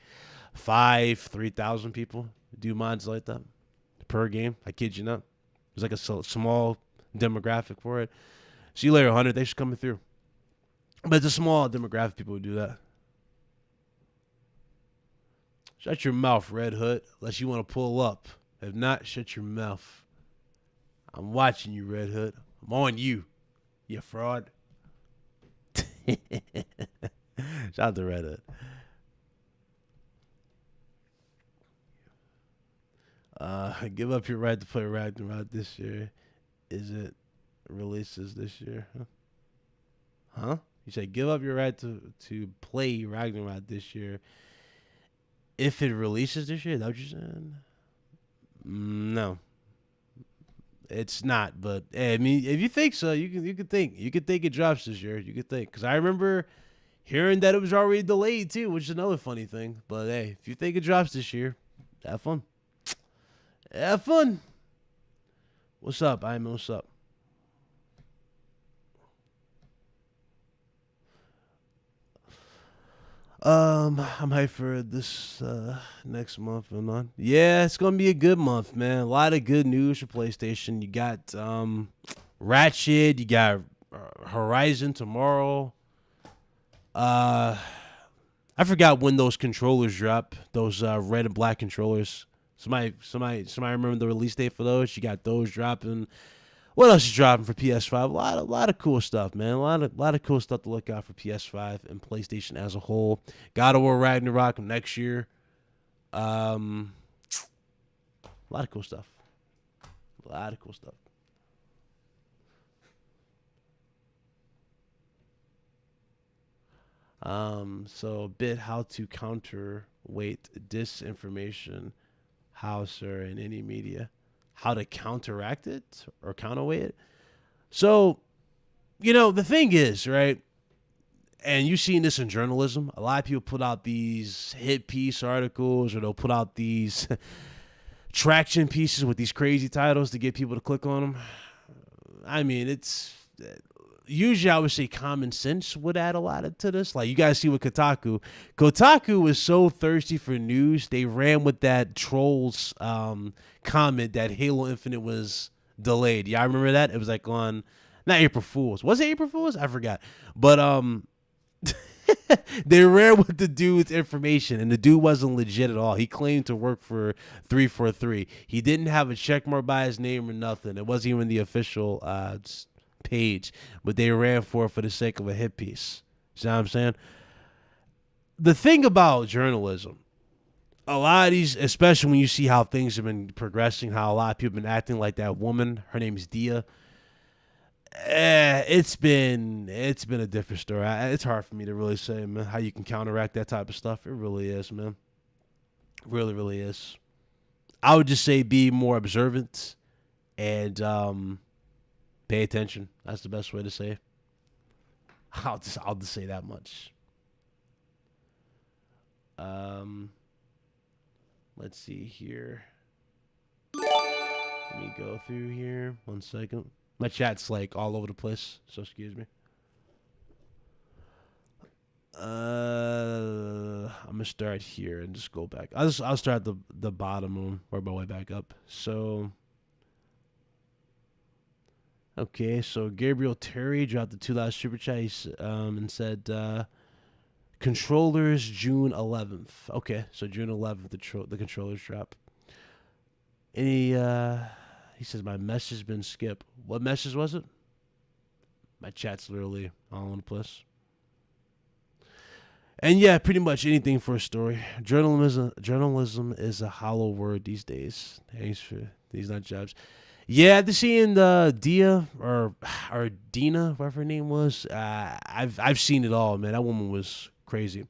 3,000 people do mods like that per game. I kid you not. There's like a small demographic for it. See you later, 100. Thanks for coming through. But it's a small demographic of people who do that. Shut your mouth, Red Hood, unless you want to pull up. If not, shut your mouth. I'm watching you, Red Hood. I'm on you, you fraud. Shout out to Red Hood. Give up your right to play Ragnarok this year. Is it releases this year? Huh? You said give up your right to play Ragnarok this year. If it releases this year, is that what you're saying? No, it's not. But hey, I mean, if you think so, you can think it drops this year. You could think, because I remember hearing that it was already delayed too, which is another funny thing. But hey, if you think it drops this year, have fun. Have fun. What's up, Iman? What's up? I'm hyped for this next month and on. Yeah, it's gonna be a good month, man. A lot of good news for PlayStation. You got Ratchet, you got Horizon tomorrow. I forgot when those controllers drop. Those red and black controllers. Somebody remember the release date for those? You got those dropping. What else is dropping for PS5? A lot of cool stuff, man. A lot of cool stuff to look out for PS5 and PlayStation as a whole. God of War Ragnarok next year. A lot of cool stuff. A lot of cool stuff. So a bit how to counterweight disinformation, how, sir, in any media. How to counteract it or counterweight it. So, the thing is, right? And you've seen this in journalism. A lot of people put out these hit piece articles, or they'll put out these traction pieces with these crazy titles to get people to click on them. I mean, it's usually I would say common sense would add a lot to this. Like, you guys see with Kotaku. Kotaku was so thirsty for news, they ran with that trolls comment that Halo Infinite was delayed. Yeah, I remember that. It was like on, not April Fools. Was it April Fools? I forgot. But they ran with the dude's information, and the dude wasn't legit at all. He claimed to work for 343. He didn't have a checkmark by his name or nothing. It wasn't even the official page, but they ran for it for the sake of a hit piece. See what I'm saying? The thing about journalism, a lot of these, especially when you see how things have been progressing, how a lot of people have been acting like that woman, her name is Dia. It's been a different story. It's hard for me to really say, man, how you can counteract that type of stuff. It really is, man. Really, really is. I would just say be more observant and pay attention. That's the best way to say it. I'll just say that much. Let's see here. Let me go through here. 1 second. My chat's like all over the place, so excuse me. I'm gonna start here and just go back. I'll start at the bottom and work my way back up. So, okay, so Gabriel Terry dropped the $2 super chat and said controllers June 11th. Okay, so June 11th the controllers drop. Any he says my message has been skipped. What message was it? My chat's literally all over the place. And yeah, pretty much anything for a story. Journalism is a hollow word these days. Thanks for these nut jobs. Yeah, after seeing Dia or Dina, whatever her name was, I've seen it all, man. That woman was crazy.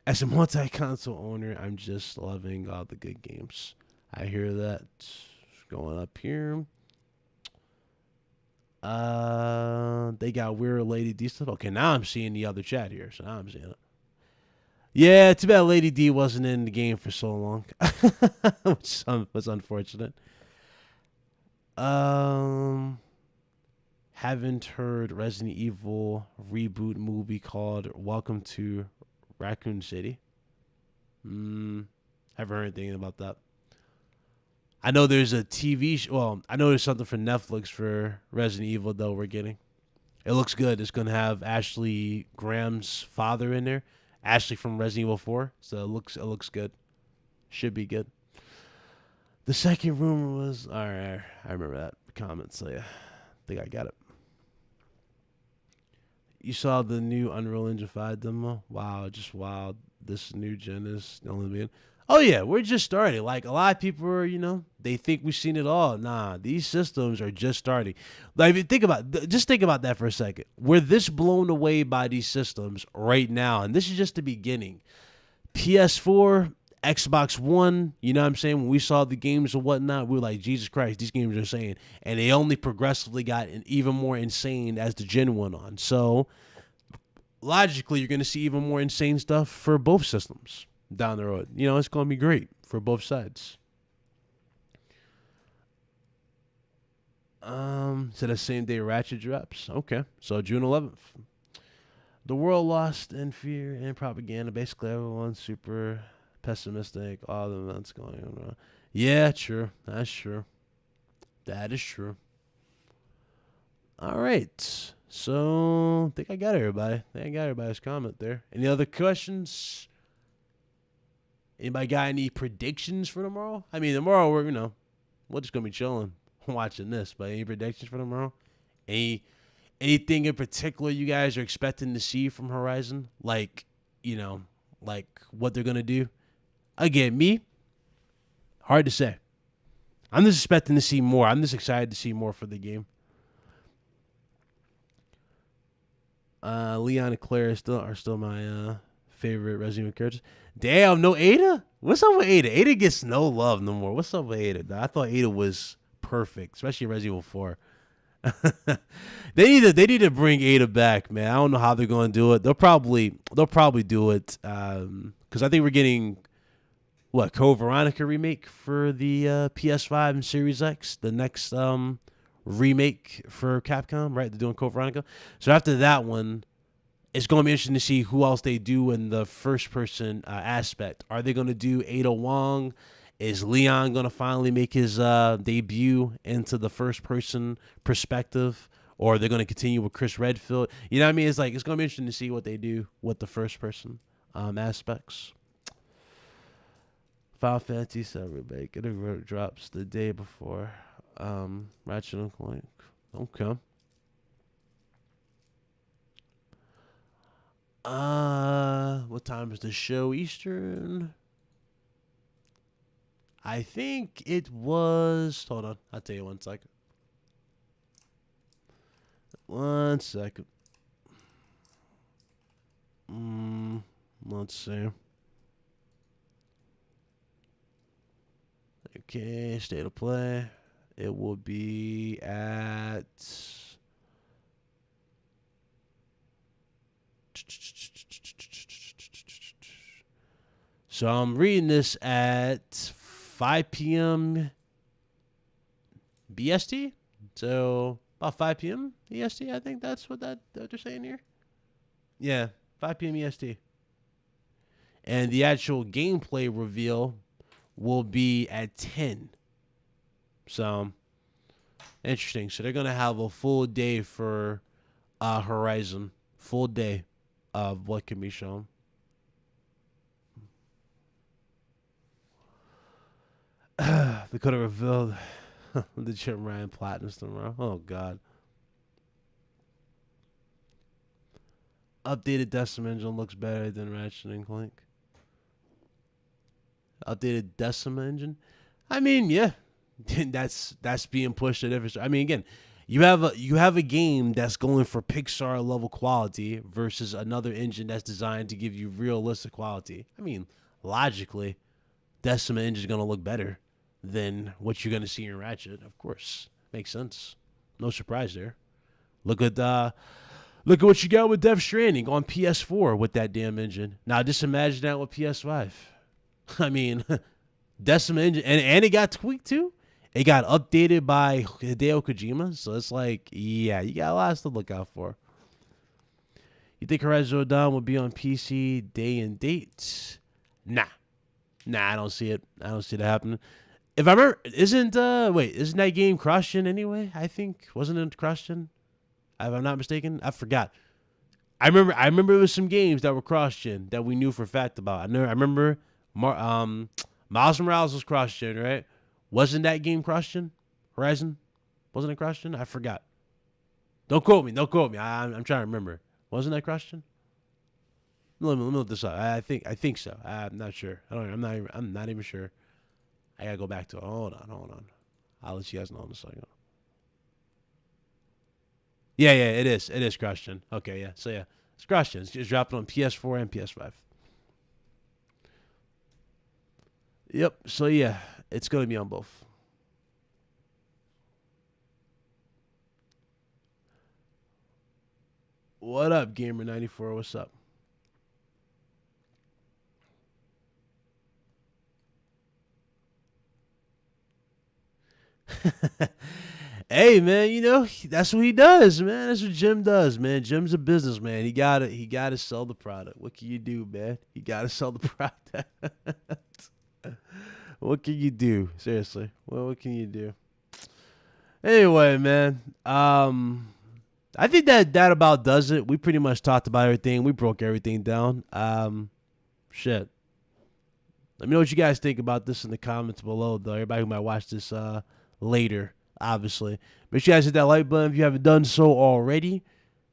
As a multi-console owner, I'm just loving all the good games. I hear that. Going up here. They got Weird Lady D stuff. Okay, now I'm seeing the other chat here. So now I'm seeing it. Yeah, too bad Lady D wasn't in the game for so long. Which was unfortunate. Haven't heard Resident Evil reboot movie called Welcome to Raccoon City. Haven't heard anything about that. I know there's a TV show. Well, I know there's something for Netflix for Resident Evil, though, we're getting. It looks good. It's going to have Ashley Graham's father in there. Ashley from Resident Evil 4. So it looks good. Should be good. The second rumor was, all right, I remember that comment, so yeah, I think I got it. You saw the new Unreal Engine 5 demo? Wow, just wild. This new gen is only being. Oh, yeah, we're just starting. Like, a lot of people are, they think we've seen it all. Nah, these systems are just starting. Like, think about that for a second. We're this blown away by these systems right now, and this is just the beginning. PS4, Xbox One, you know what I'm saying? When we saw the games and whatnot, we were like, Jesus Christ, these games are insane. And they only progressively got even more insane as the gen went on. So, logically, you're going to see even more insane stuff for both systems down the road. It's going to be great for both sides. So the same day Ratchet drops. Okay, so June 11th. The world lost in fear and propaganda. Basically, everyone's super pessimistic. All the events going on. Yeah, true. That's true. That is true. All right. So, I think I got everybody. I think I got everybody's comment there. Any other questions? Anybody got any predictions for tomorrow? I mean, tomorrow we're just going to be chilling, watching this. But any predictions for tomorrow? Anything in particular you guys are expecting to see from Horizon? Like what they're going to do? Again, me, hard to say. I'm just expecting to see more. I'm just excited to see more for the game. Leon and Claire are still my favorite Resident Evil characters. Damn, no Ada? What's up with Ada? Ada gets no love no more. What's up with Ada? I thought Ada was perfect, especially in Resident Evil 4. They need to bring Ada back, man. I don't know how they're going to do it. They'll probably do it because I think we're getting Code Veronica remake for the PS5 and Series X. The next remake for Capcom, right? They're doing Code Veronica. So after that one, it's going to be interesting to see who else they do in the first-person aspect. Are they going to do Ada Wong? Is Leon going to finally make his debut into the first-person perspective? Or are they going to continue with Chris Redfield? You know what I mean? It's going to be interesting to see what they do with the first-person aspects. Final Fantasy VII remake. It drops the day before Ratchet and Clank. Okay. What time is the show? Eastern? I think it was. Hold on, I'll tell you 1 second. 1 second. Let's see. Okay, state of play. It will be at. So I'm reading this at 5 p.m. BST. So about 5 p.m. EST, I think that's what they're saying here. Yeah, 5 p.m. EST. And the actual gameplay reveal will be at 10. So interesting. So they're gonna have a full day for Horizon. Full day of what can be shown. They could have revealed the Jim Ryan Platinum tomorrow. Oh God. Updated Decima engine looks better than Ratchet and Clank. Updated Decima engine. I mean, yeah, that's being pushed at every. I mean, again, you have a game that's going for Pixar level quality versus another engine that's designed to give you realistic quality. I mean, logically, Decima engine is going to look better than what you're going to see in Ratchet. Of course, makes sense. No surprise there. Look at what you got with Death Stranding on PS4 with that damn engine. Now just imagine that with PS5. I mean, Decima engine, and it got tweaked too. It got updated by Hideo Kojima, so it's like, yeah, you got a lot to look out for. You think Horizon Zero Dawn will be on PC day and date? Nah, I don't see it. I don't see that happening. If I remember, isn't that game cross-gen anyway? I think, wasn't it cross-gen? If I'm not mistaken, I forgot. I remember there was some games that were cross-gen that we knew for a fact about. I remember Miles Morales was cross-gen, right? Wasn't that game cross-gen? Horizon? Wasn't it cross-gen? I forgot. Don't quote me. Don't quote me. I'm trying to remember. Wasn't that cross-gen? Let me look this up. I think so. I'm not sure. I'm not even sure. I gotta go back to it. Hold on. I'll let you guys know in a second. Yeah, it is. It is cross-gen. Okay, yeah. So yeah, it's cross-gen. It's just dropping on PS4 and PS5. Yep. So yeah, it's gonna be on both. What up, Gamer94? What's up? Hey man, you know that's what he does, man. That's what Jim does, man. Jim's a businessman. He gotta sell the product. What can you do, man? You gotta sell the product. What can you do? Seriously, well, what can you do? Anyway, man. I think that about does it. We pretty much talked about everything. We broke everything down. Shit. Let me know what you guys think about this in the comments below, though. Everybody who might watch this later, obviously. Make sure you guys hit that like button if you haven't done so already.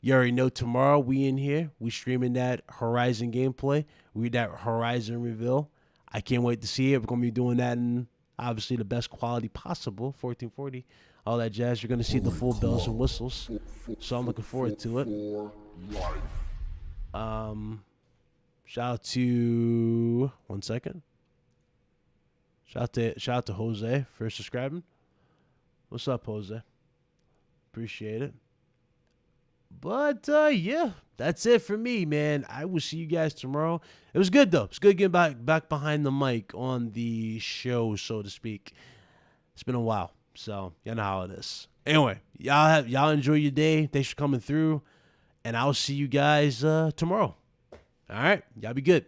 You already know tomorrow we in here. We streaming that Horizon gameplay. We that Horizon reveal. I can't wait to see it. We're going to be doing that in, obviously, the best quality possible, 1440. All that jazz. You're going to see the full bells and whistles. So I'm looking forward to it. Shout out to, one second. Shout out to Jose for subscribing. What's up, Jose? Appreciate it. But yeah, that's it for me, man. I will see you guys tomorrow. It was good though. It's good getting back behind the mic on the show, so to speak. It's been a while, so you know how it is. Anyway, y'all enjoy your day. Thanks for coming through, and I'll see you guys tomorrow. All right, y'all be good.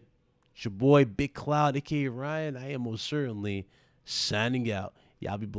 It's your boy Big Cloud, aka Ryan. I am most certainly signing out. Y'all be blessed.